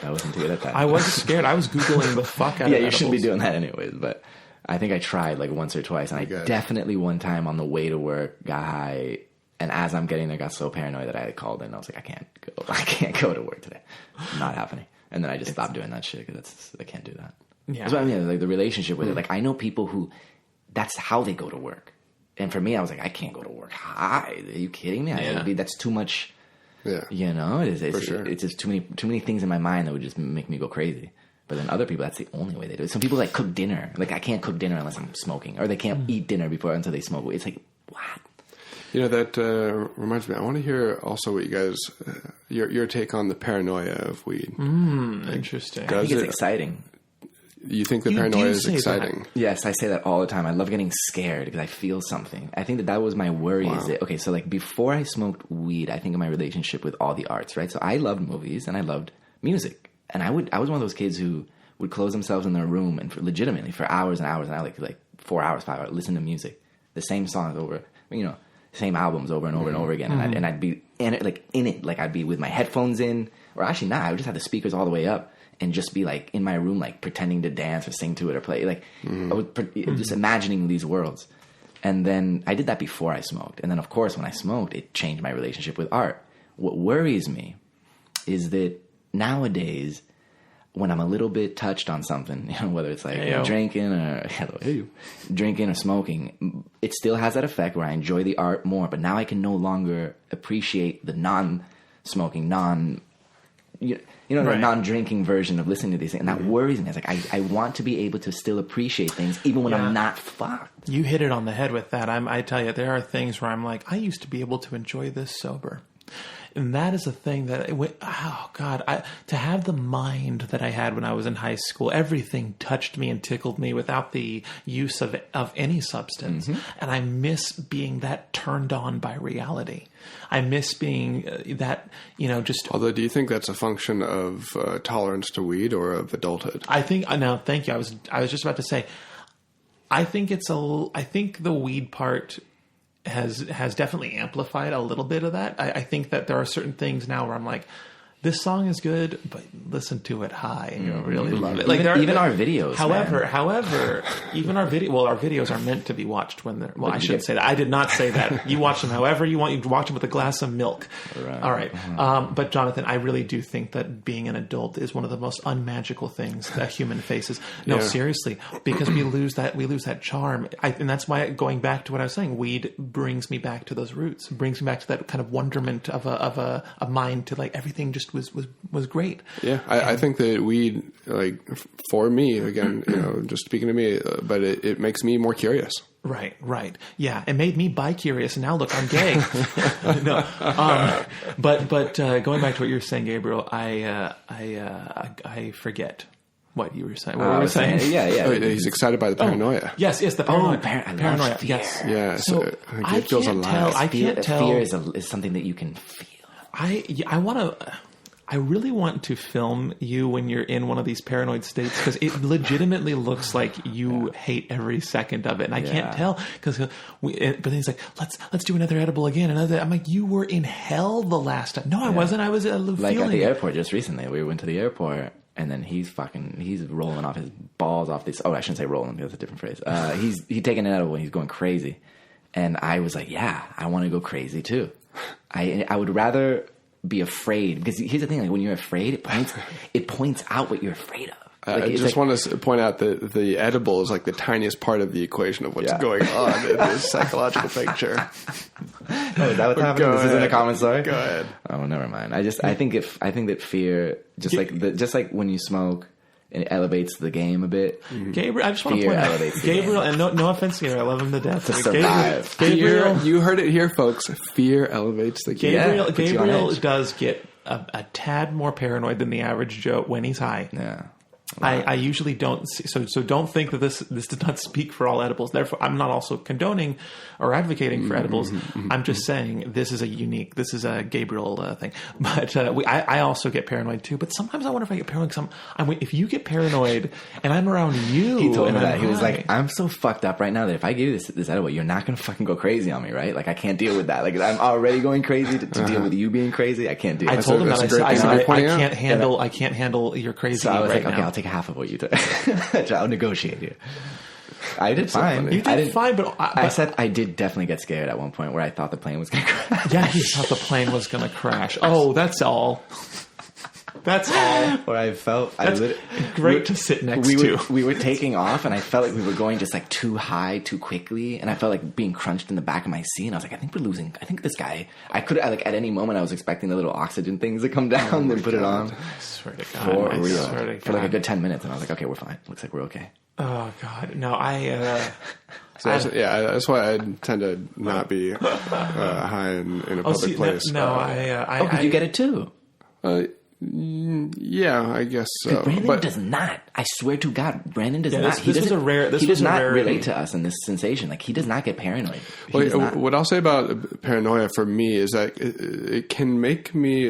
I wasn't too good at that. I was scared. I was Googling the fuck out of Yeah, edibles. You shouldn't be doing that anyways, but I think I tried like once or twice, and I definitely one time on the way to work got high, and as I'm getting there, got so paranoid that I called in. I was like, I can't go to work today. Not happening. And then I just stopped doing that shit because I can't do that. Yeah. That's what I mean. Like the relationship with it. Like I know people who, that's how they go to work. And for me, I was like, I can't go to work high. Are you kidding me? That's too much. Yeah. You know, it's sure. It's just too many things in my mind that would just make me go crazy. But then other people, that's the only way they do it. Some people like cook dinner. Like I can't cook dinner unless I'm smoking, or they can't eat dinner until they smoke. It's like, what? You know, that reminds me, I want to hear also what you guys, your take on the paranoia of weed. Interesting. I think it's exciting. You think the paranoia is exciting? That. Yes, I say that all the time. I love getting scared because I feel something. I think that was my worry. Wow. Is that, okay, so like before I smoked weed, I think of my relationship with all the arts, right? So I loved movies and I loved music. And I was one of those kids who would close themselves in their room and legitimately for hours and hours, and I like 4 hours, 5 hours, listen to music. The same songs over, same albums over and over and over again. And I'd be in it. Like I'd be with my headphones in, or actually not. I would just have the speakers all the way up and just be like in my room, like pretending to dance or sing to it or play. Like I was just imagining these worlds. And then I did that before I smoked. And then of course, when I smoked, it changed my relationship with art. What worries me is that nowadays, when I'm a little bit touched on something, whether it's like drinking or smoking, it still has that effect where I enjoy the art more. But now I can no longer appreciate the non-smoking, the non-drinking version of listening to these things. And that worries me. It's like I want to be able to still appreciate things even when I'm not fucked. You hit it on the head with that. I tell you, there are things where I'm like, I used to be able to enjoy this sober. And that is a thing that, to have the mind that I had when I was in high school, everything touched me and tickled me without the use of any substance. And I miss being that turned on by reality. I miss being that, just... Although, do you think that's a function of tolerance to weed or of adulthood? I think, no, thank you. I was just about to say, I think the weed part has definitely amplified a little bit of that. I think that there are certain things now where I'm like, this song is good, but listen to it high and you'll really love it. Like even our videos. However, even our videos are meant to be watched when they're. Well, I shouldn't say that. I did not say that. You watch them however you want. You watch them with a glass of milk. Right. All right. But Jonathan, I really do think that being an adult is one of the most unmagical things that a human faces. No, seriously, because we lose that charm, and that's why going back to what I was saying, weed brings me back to those roots. Brings me back to that kind of wonderment of a mind to like everything just was great. Yeah, I think that weed, like for me, again, just speaking to me, but it makes me more curious. Right. Yeah, it made me bi-curious, and now look, I'm gay. No, but going back to what you were saying, Gabriel, I forget what you were saying. What were you saying? Yeah. Oh, he's excited by the paranoia. Yes, the paranoia. Paranoia. Yes. Yeah. So I feels alive. I can't tell. Fear is something that you can feel. I really want to film you when you're in one of these paranoid states because it legitimately looks like you hate every second of it, and I can't tell because. But then he's like, "Let's do another edible again." I'm like, "You were in hell the last time." No, I wasn't. I was like at the airport just recently. We went to the airport, and then he's rolling off his balls off this. Oh, I shouldn't say rolling. That's a different phrase. He's taking an edible and he's going crazy, and I was like, "Yeah, I want to go crazy too." I would rather be afraid because here's the thing: like when you're afraid, it points out what you're afraid of. I just want to point out that the edible is like the tiniest part of the equation of what's going on in this psychological picture. Oh, is that what's happening? This isn't a common story. Go ahead. Oh, never mind. I think that fear, just like when you smoke, it elevates the game a bit. Gabriel, I just want to point out, Gabriel, and no offense to Gabriel, I love him to death. To survive. Gabriel, you heard it here, folks. Fear elevates the game. Gabriel does get a tad more paranoid than the average Joe when he's high. Yeah. Wow. I usually don't see, so don't think that this does not speak for all edibles. Therefore, I'm not also condoning or advocating for edibles. I'm just saying this is a Gabriel thing. But I also get paranoid too. But sometimes I wonder if I get paranoid because if you get paranoid and I'm around you. He told me that. He was like, I'm so fucked up right now that if I give you this edible, you're not going to fucking go crazy on me, right? Like I can't deal with that. Like I'm already going crazy to deal with you being crazy. I can't do it. I told him that I can't handle your crazy so I was right like, now. Okay, I'll take half of what you took. I'll negotiate you. I did fine. You did fine, but I said I did definitely get scared at one point where I thought the plane was going to crash. Yeah, he thought the plane was going to crash. Oh, that's all. That's all. Where I felt great to sit next to. We were taking off, and I felt like we were going just like too high, too quickly, and I felt like being crunched in the back of my seat. And I was like, I think we're losing. I think this guy. I could like at any moment I was expecting the little oxygen things to come down and put it on. I swear to God. For real. For like a good 10 minutes, and I was like, okay, we're fine. Looks like we're okay. Oh God, no! That's why I tend to not be high in a public place. Could you get it too? Yeah, I guess so. Brandon does not. I swear to God, Brandon does not. He does not relate to us in this sensation. Like he does not get paranoid. What I'll say about paranoia for me is that it can make me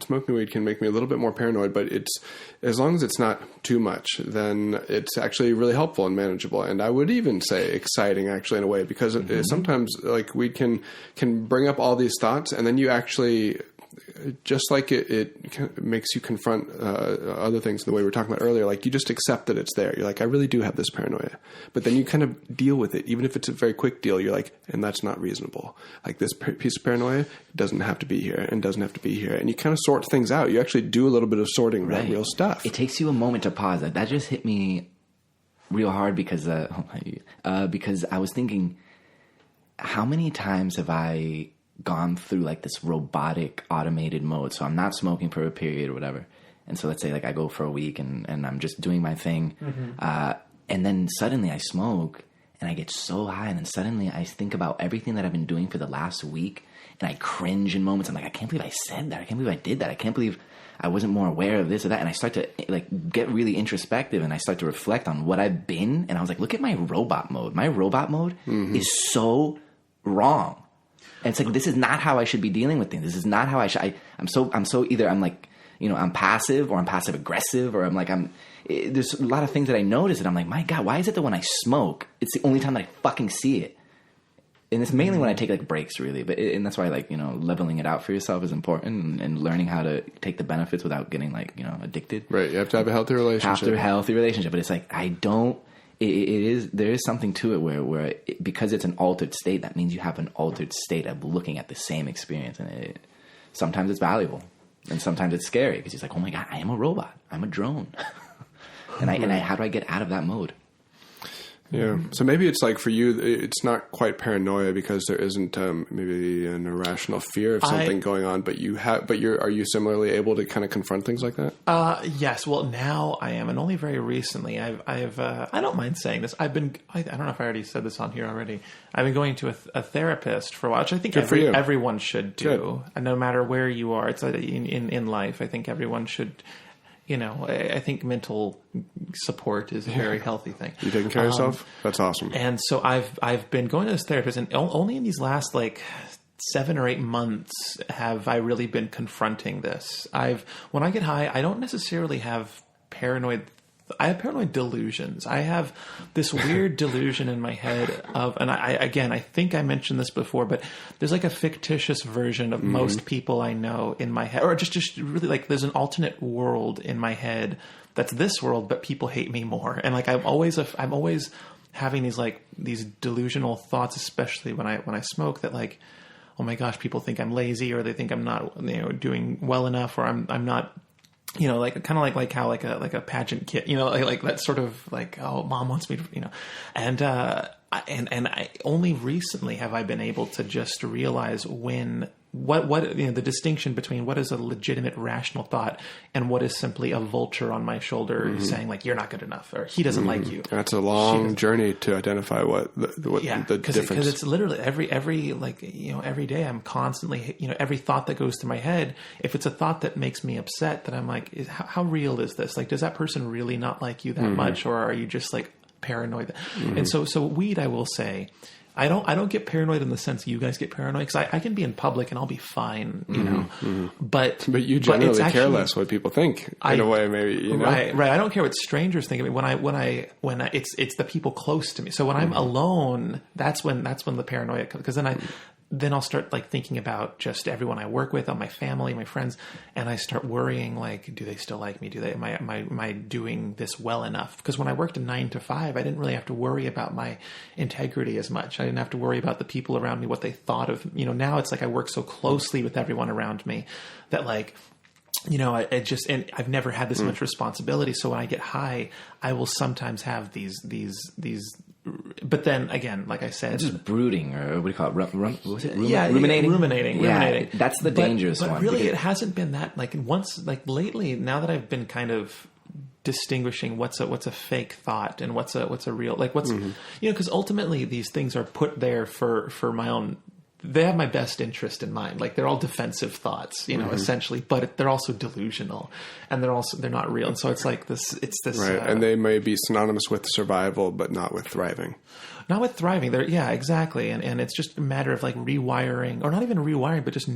smoking weed can make me a little bit more paranoid. But it's as long as it's not too much, then it's actually really helpful and manageable. And I would even say exciting, actually, in a way, because sometimes like weed can bring up all these thoughts, and then you actually. Just like it makes you confront other things the way we were talking about earlier, like you just accept that it's there. You're like, I really do have this paranoia. But then you kind of deal with it. Even if it's a very quick deal, you're like, and that's not reasonable. Like this piece of paranoia doesn't have to be here and doesn't have to be here. And you kind of sort things out. You actually do a little bit of sorting around real stuff. It takes you a moment to pause. That just hit me real hard because I was thinking, how many times have I gone through like this robotic automated mode? So I'm not smoking for a period or whatever, and so let's say like I go for a week and I'm just doing my thing, and then suddenly I smoke and I get so high, and then suddenly I think about everything that I've been doing for the last week, and I cringe in moments. I'm like, I can't believe I said that. I can't believe I did that. I can't believe I wasn't more aware of this or that. And I start to like get really introspective, and I start to reflect on what I've been, and I was like, look at my robot mode. My robot mode is so wrong. And it's like, this is not how I should be dealing with things. This is not how I should. I'm so either I'm like, I'm passive or I'm passive aggressive or there's a lot of things that I notice and I'm like, my God, why is it that when I smoke, it's the only time that I fucking see it? And it's mainly when I take like breaks, really. And that's why leveling it out for yourself is important and learning how to take the benefits without getting addicted. Right. You have to have a healthy relationship. But it's like, there is something to it where because it's an altered state, that means you have an altered state of looking at the same experience. And sometimes it's valuable and sometimes it's scary because it's like, oh my God, I am a robot. I'm a drone. and how do I get out of that mode? Yeah. So maybe it's like for you, it's not quite paranoia because there isn't maybe an irrational fear of something going on, but are you similarly able to kind of confront things like that? Yes. Well, now I am, and only very recently. I don't mind saying this. I don't know if I already said this on here already. I've been going to a therapist for a while, which I think everyone should do. Good. And no matter where you are, it's in life. I think everyone should. I think mental support is a very healthy thing. You taking care of yourself? That's awesome. And so I've been going to this therapist, and only in these last 7 or 8 months have I really been confronting this. When I get high, I don't necessarily have paranoid. I have paranoid delusions. I have this weird delusion in my head of, and I think I mentioned this before, but there's like a fictitious version of most people I know in my head, or just really there's an alternate world in my head that's this world, but people hate me more. And I'm always having these delusional thoughts, especially when I smoke, that oh my gosh, people think I'm lazy, or they think I'm not doing well enough, or I'm not. Kind of like how a pageant kid, like that sort of oh, mom wants me to, and I only recently have I been able to just realize what the distinction between what is a legitimate rational thought and what is simply a vulture on my shoulder saying you're not good enough, or he doesn't like you. That's a long journey to identify what the difference. Because it's literally every every day I'm constantly every thought that goes through my head. If it's a thought that makes me upset, then I'm like, how real is this? Does that person really not like you that much, or are you just paranoid? And so weed, I will say. I don't get paranoid in the sense you guys get paranoid, because I can be in public and I'll be fine, But you generally care less what people think in a way, maybe Right. I don't care what strangers think of me. When it's the people close to me. So when I'm alone, that's when the paranoia comes, because then I'll start thinking about just everyone I work with, on my family, my friends, and I start worrying do they still like me? Am I doing this well enough? Because when I worked a 9 to 5, I didn't really have to worry about my integrity as much. I didn't have to worry about the people around me, what they thought of now it's I work so closely with everyone around me that and I've never had this much responsibility. So when I get high, I will sometimes have these. But then again, like I said, it's just brooding, or what do you call it? What was it? Ruminating. Ruminating. That's the dangerous one. But really, it hasn't been that. Lately, now that I've been kind of distinguishing what's a fake thought and what's a real, because ultimately these things are put there for my own. They have my best interest in mind. They're all defensive thoughts, essentially, but they're also delusional, and they're not real. And so it's this. Right. And they may be synonymous with survival, but not with thriving. Not with thriving. Exactly. And it's just a matter of rewiring, or not even rewiring, but just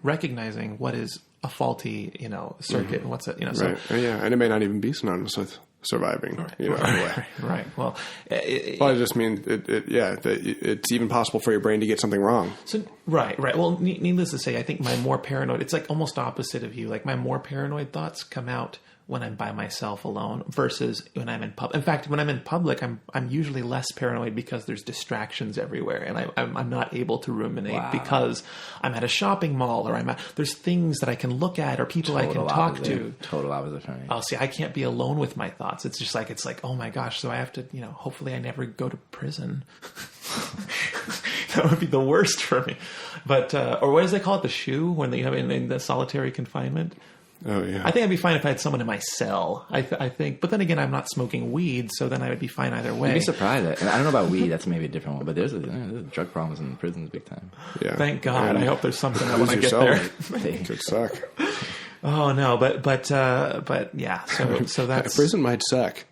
recognizing what is a faulty, circuit and what's it, Right. So, yeah. And it may not even be synonymous with surviving, Right. Well, I just mean it's even possible for your brain to get something wrong. So right. Well, needless to say, I think my more paranoid. It's almost opposite of you. My more paranoid thoughts come out when I'm by myself alone versus when I'm in public. In fact, when I'm in public, I'm usually less paranoid because there's distractions everywhere, and I'm not able to ruminate because I'm at a shopping mall, or there's things that I can look at, or people I can talk to. Total opposite for me. Oh, see, I can't be alone with my thoughts. It's just oh my gosh, so I have to, hopefully I never go to prison. That would be the worst for me. But or what does they call it, the shoe, when you have in the solitary confinement? Oh yeah. I think I'd be fine if I had someone in my cell. I think, but then again, I'm not smoking weed, so then I would be fine either way. You'd be surprised. I don't know about weed. That's maybe a different one, but there's drug problems in prisons big time. Yeah. Thank God. I hope there's something when I get there. It could suck. Oh no, but yeah. So that's prison might suck.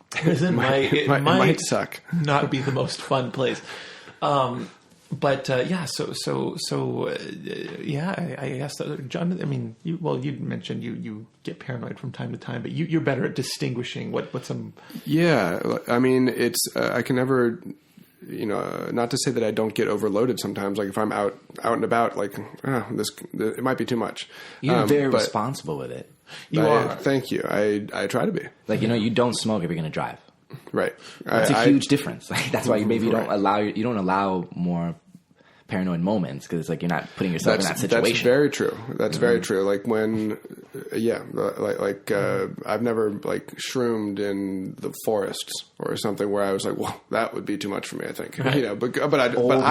Prison might suck. Not be the most fun place. But yeah, I guess John. I mean, you mentioned you get paranoid from time to time, but you're better at distinguishing what some. Yeah, I mean, it's I can never, not to say that I don't get overloaded sometimes. Like if I'm out and about, like it might be too much. You're very responsible with it. You are. Thank you. I try to be. Like you don't smoke if you're going to drive. Right. It's a huge difference. Like, that's why you don't allow more paranoid moments, because it's like you're not putting yourself in that situation. That's very true. That's very true. Like when, I've never like shroomed in the forests or something where I was like, well, that would be too much for me, I think. Right. But I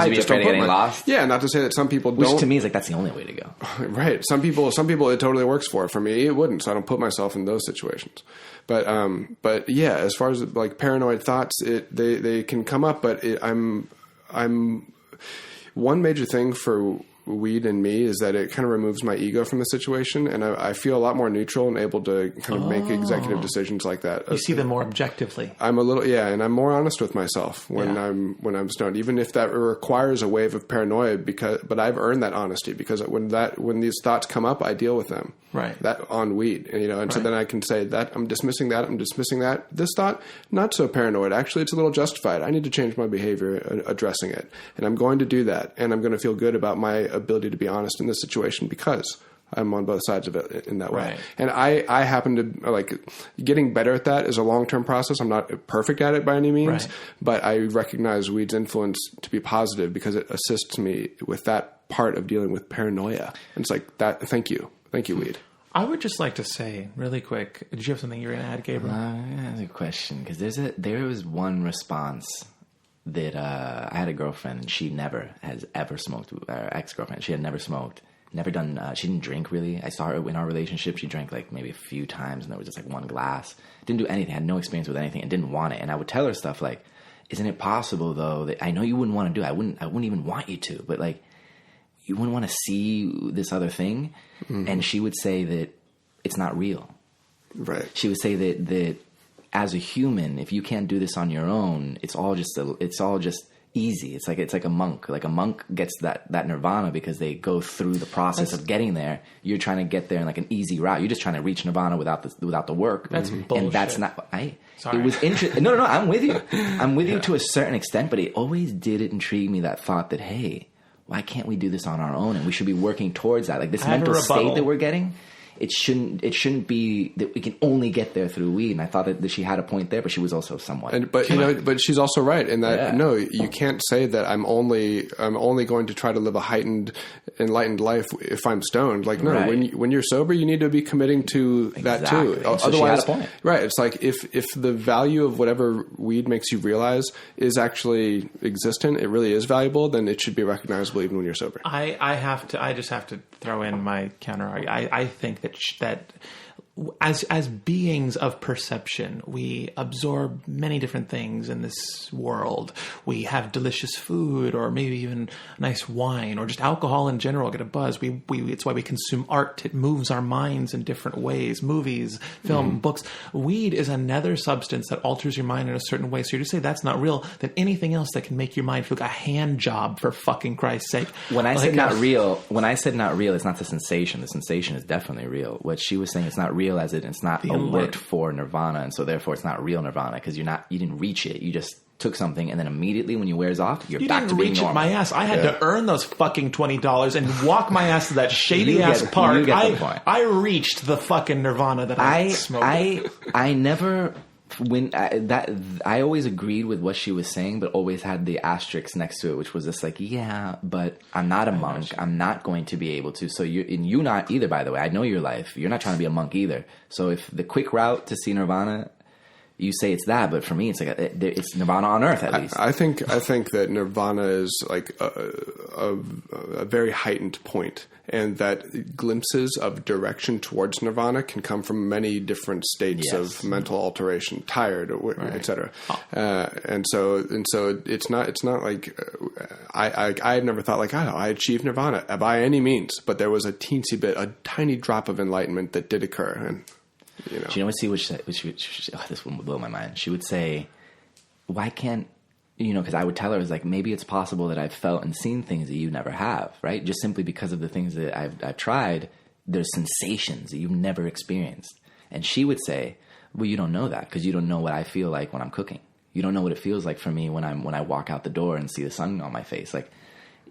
just don't put lost. Yeah, not to say that some people don't. Which to me is like that's the only way to go. Right. Some people it totally works for. For me, it wouldn't. So I don't put myself in those situations. But yeah, as far as like paranoid thoughts, they can come up, but I'm one major thing for weed and me is that it kind of removes my ego from the situation, and I feel a lot more neutral and able to kind of make executive decisions like that. You see them more objectively. I'm a little, and I'm more honest with myself when I'm stoned, even if that requires a wave of paranoia. But I've earned that honesty, because when these thoughts come up, I deal with them. Right. That on weed, and so then I can say that I'm dismissing that. This thought, not so paranoid. Actually, it's a little justified. I need to change my behavior addressing it, and I'm going to do that, and I'm going to feel good about my ability to be honest in this situation because I'm on both sides of it in that way. Right. And I happen to like getting better at that is a long-term process. I'm not perfect at it by any means, but I recognize weed's influence to be positive because it assists me with that part of dealing with paranoia. And it's like that. Thank you, weed. I would just like to say really quick. Did you have something you were going to add, Gabriel? That's a question, because there was one response that I had a girlfriend, and she never has ever smoked. Ex-girlfriend, she had never smoked, never done. She didn't drink really. I saw her in our relationship. She drank like maybe a few times, and there was just like one glass. Didn't do anything. Had no experience with anything, and didn't want it. And I would tell her stuff like, "Isn't it possible though that I know you wouldn't want to do it? I wouldn't even want you to, but like, you wouldn't want to see this other thing." Mm-hmm. And she would say that it's not real. Right. She would say that as a human, if you can't do this on your own, it's all just easy. It's like a monk. Like a monk gets that nirvana because they go through the process of getting there. You're trying to get there in like an easy route. You're just trying to reach nirvana without the work. That's bullshit. And that's not. Sorry. It was interesting. No. I'm with you. I'm with you to a certain extent, but it always did intrigue me, that thought that, hey, why can't we do this on our own? And we should be working towards that. Like this mental state that we're getting. It shouldn't be that we can only get there through weed. And I thought that she had a point there, but she was also somewhat. But she's also right in that no, you can't say that I'm only going to try to live a heightened, enlightened life if I'm stoned. Like no, when you're sober, you need to be committing to that too. So otherwise, she had a point. Right? It's like if the value of whatever weed makes you realize is actually existent, it really is valuable. Then it should be recognizable even when you're sober. I just have to throw in my counter argument. I think that as beings of perception, we absorb many different things in this world. We have delicious food, or maybe even nice wine, or just alcohol in general. Get a buzz. It's why we consume art. It moves our minds in different ways. Movies, film, books. Weed is another substance that alters your mind in a certain way. So you're to say that's not real, then anything else that can make your mind feel like a hand job, for fucking Christ's sake. When I said not real, it's not the sensation. The sensation is definitely real. What she was saying, it's not real as it's not worked for nirvana, and so therefore it's not real nirvana because you didn't reach it. You just took something, and then immediately when you wears off, you're back to being normal. It, my ass. I had to earn those fucking $20 and walk my ass to that shady ass park. I reached the fucking nirvana that I smoked. I never. I always agreed with what she was saying, but always had the asterisk next to it, which was just like, yeah, but I'm not a monk. I'm not going to be able to. So you not either, by the way. I know your life. You're not trying to be a monk either. So if the quick route to see nirvana, you say it's that, but for me, it's like it's nirvana on earth at least. I think that nirvana is like a very heightened point, and that glimpses of direction towards nirvana can come from many different states of mental alteration, tired, etc. And so it's not like I had never thought like I achieved nirvana by any means, but there was a teensy bit, a tiny drop of enlightenment that did occur, and. Do you know what this would blow my mind? She would say, why can't because I would tell her, it's like, maybe it's possible that I've felt and seen things that you never have, right? Just simply because of the things that I've tried, there's sensations that you've never experienced. And she would say, well, you don't know that because you don't know what I feel like when I'm cooking. You don't know what it feels like for me when I walk out the door and see the sun on my face. Like,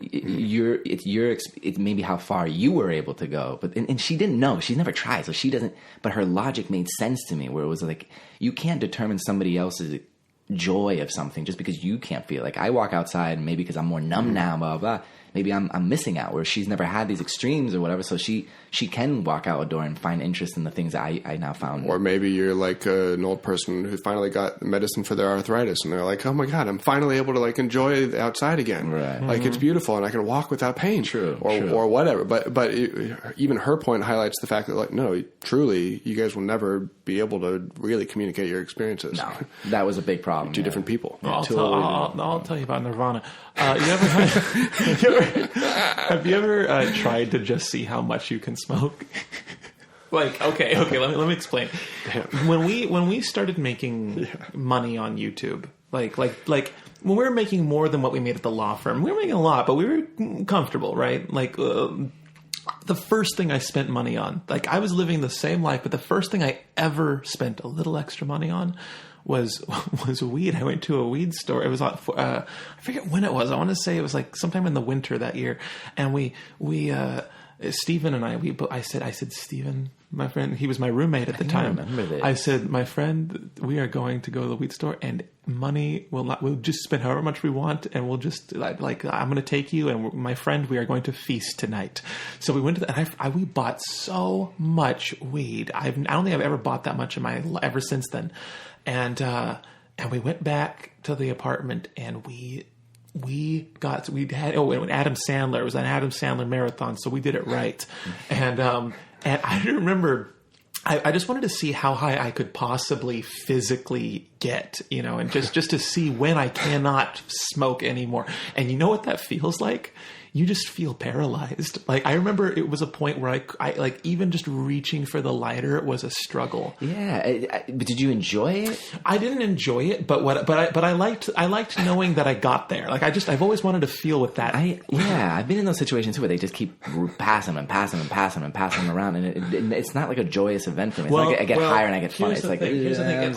it's maybe how far you were able to go, but and she didn't know. She's never tried, so she doesn't. But her logic made sense to me, where it was like, you can't determine somebody else's joy of something just because you can't feel. Like, I walk outside and maybe because I'm more numb now, blah blah blah, maybe I'm missing out, where she's never had these extremes or whatever, so she can walk out a door and find interest in the things that I now found. Or maybe you're like an old person who finally got medicine for their arthritis, and they're like, oh my God, I'm finally able to like enjoy the outside again. Right. Like, it's beautiful and I can walk without pain. True. Or whatever. But even her point highlights the fact that, like, no, truly, you guys will never be able to really communicate your experiences. No, that was a big problem. Two different people. Well, I'll tell you about Nirvana. Have you ever tried to just see how much you can smoke? Like, okay, let me explain. When we started making money on YouTube, like when we were making more than what we made at the law firm, we were making a lot, but we were comfortable, right? Like, the first thing I spent money on, like, I was living the same life, but the first thing I ever spent a little extra money on was weed. I went to a weed store. It was on, I forget when it was. I want to say it was like sometime in the winter that year. And we Stephen and I said, Stephen, my friend, he was my roommate at the time. Remember this. I said, my friend, we are going to go to the weed store, and money we'll just spend however much we want, and we'll just like I'm going to take you and my friend, we are going to feast tonight. So we went to that, and we bought so much weed. I don't think I've ever bought that much in my life ever since then. And we went back to the apartment, and we had Adam Sandler. It was an Adam Sandler marathon, so we did it right. And I remember I just wanted to see how high I could possibly physically get, and just to see when I cannot smoke anymore. And you know what that feels like? You just feel paralyzed. Like, I remember it was a point where I like, even just reaching for the lighter was a struggle. Yeah, but did you enjoy it? I didn't enjoy it, but I liked knowing that I got there. Like, I've always wanted to feel with that. I've been in those situations too, where they just keep passing them around, and it's not like a joyous event for me. It's like I get higher and I get fun. It's like, here's the thing.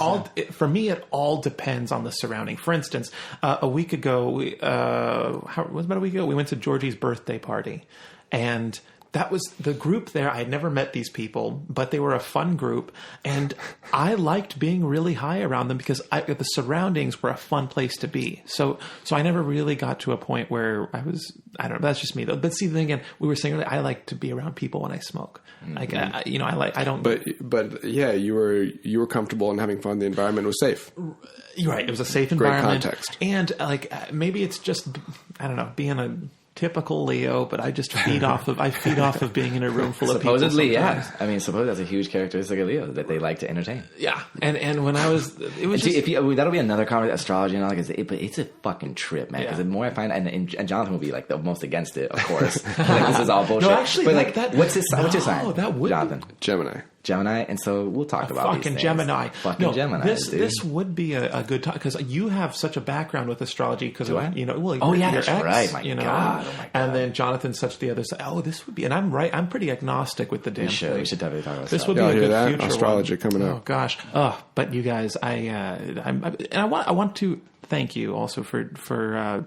For me, it all depends on the surrounding. For instance, a week ago, about a week ago, we went to Georgie's birthday party, and that was the group there. I had never met these people, but they were a fun group, and I liked being really high around them because the surroundings were a fun place to be. So I never really got to a point where I don't know, that's just me though. But see, then again, we were saying earlier, I like to be around people when I smoke. Like, I don't. But yeah, you were comfortable and having fun. The environment was safe. You're right. It was a safe environment. Great context. And like, maybe it's just, I don't know, being a typical Leo, but I just feed off of being in a room full of people. Supposedly, yeah. I mean, supposedly that's a huge characteristic of Leo, that they like to entertain. Yeah, and when I was, it was just, that'll be another conversation, astrology and all, but it's a fucking trip, man. Because the more I find, and Jonathan will be like the most against it, of course. Like, this is all bullshit. No, actually, but like, what's your sign? That would Jonathan. Gemini, and so we'll talk about fucking these things. Gemini. Gemini. This would be a good talk, because you have such a background with astrology. Because your that's ex, right. My God. And then Jonathan's such the other side. Oh, this would be, and I'm right. I'm pretty agnostic with the damn thing. We should definitely talk about this. Would be a good future astrology coming up. Oh gosh. But you guys, I want to thank you also for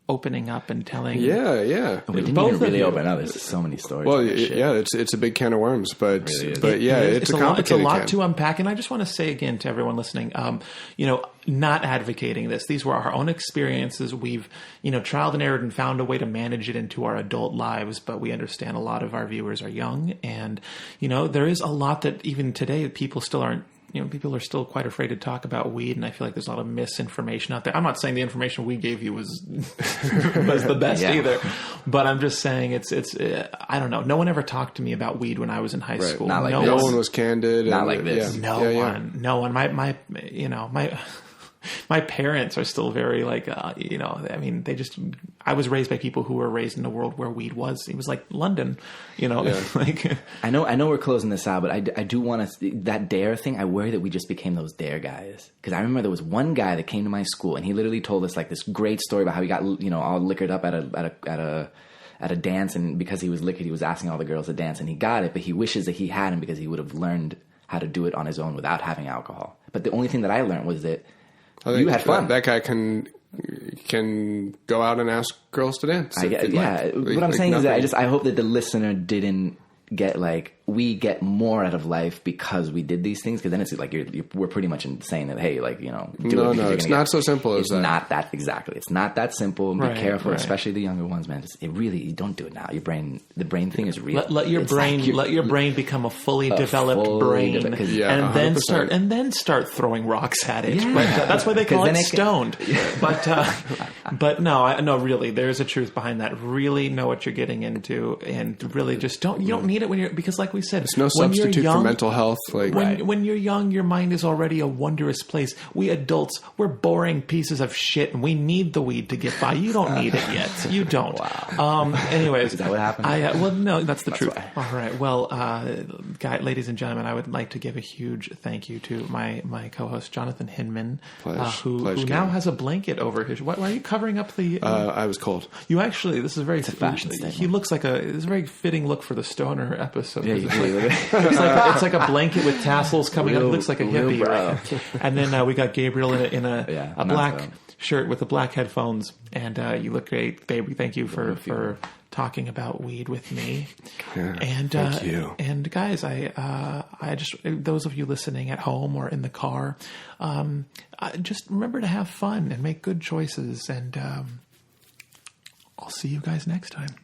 opening up and telling. Yeah. We didn't even really open up. There's so many stories. Well, it's a big can of worms, but it's a complicated it's a lot can. to unpack. And I just want to say again to everyone listening, not advocating this. These were our own experiences. We've, trialed and errored and found a way to manage it into our adult lives, but we understand a lot of our viewers are young, and, there is a lot that even today people still aren't. People are still quite afraid to talk about weed, and I feel like there's a lot of misinformation out there. I'm not saying the information we gave you was the best either, but I'm just saying it's I don't know. No one ever talked to me about weed when I was in high school. No one was candid. Not like this. No one. My My parents are still very like, I mean, I was raised by people who were raised in a world where weed was, it was like London, like. I know we're closing this out, but I do want to, that dare thing, I worry that we just became those dare guys. Cause I remember there was one guy that came to my school and he literally told us like this great story about how he got, all liquored up at a dance. And because he was liquored, he was asking all the girls to dance and he got it, but he wishes that he hadn't because he would have learned how to do it on his own without having alcohol. But the only thing that I learned was that you had fun. That guy can go out and ask girls to dance. What I'm saying is that I hope that the listener didn't get like, we get more out of life because we did these things, because then it's like we're pretty much saying that, hey, like, it's not so simple as that. It's not that, exactly. It's not that simple. Be careful, especially the younger ones, man. You don't do it now. The brain thing is real. Let your brain become a fully developed brain, and then start throwing rocks at it. Yeah. That's why they call it stoned. But no, really, there's a truth behind that. Really know what you're getting into, and really just you don't need it when you're, because like we said, it's no substitute for mental health. Like when you're young, your mind is already a wondrous place. We adults, we're boring pieces of shit, and we need the weed to get by. You don't need it yet. You don't. Wow. Anyways, is that what happened? No, that's the truth. Why. All right. Well, ladies and gentlemen, I would like to give a huge thank you to my co-host Jonathan Hinman, who now has a blanket over his. Why are you covering up the? I was cold. You actually. This is very. It's a fashion statement. He looks like it's a very fitting look for the stoner episode. Yeah, it's like a blanket with tassels coming up. It looks like a hippie, right? And then we got Gabriel in a black shirt with the black headphones, and you look great, baby. Thank you for talking about weed with me. Yeah, and thank you. And guys, I just, those of you listening at home or in the car, just remember to have fun and make good choices. And I'll see you guys next time.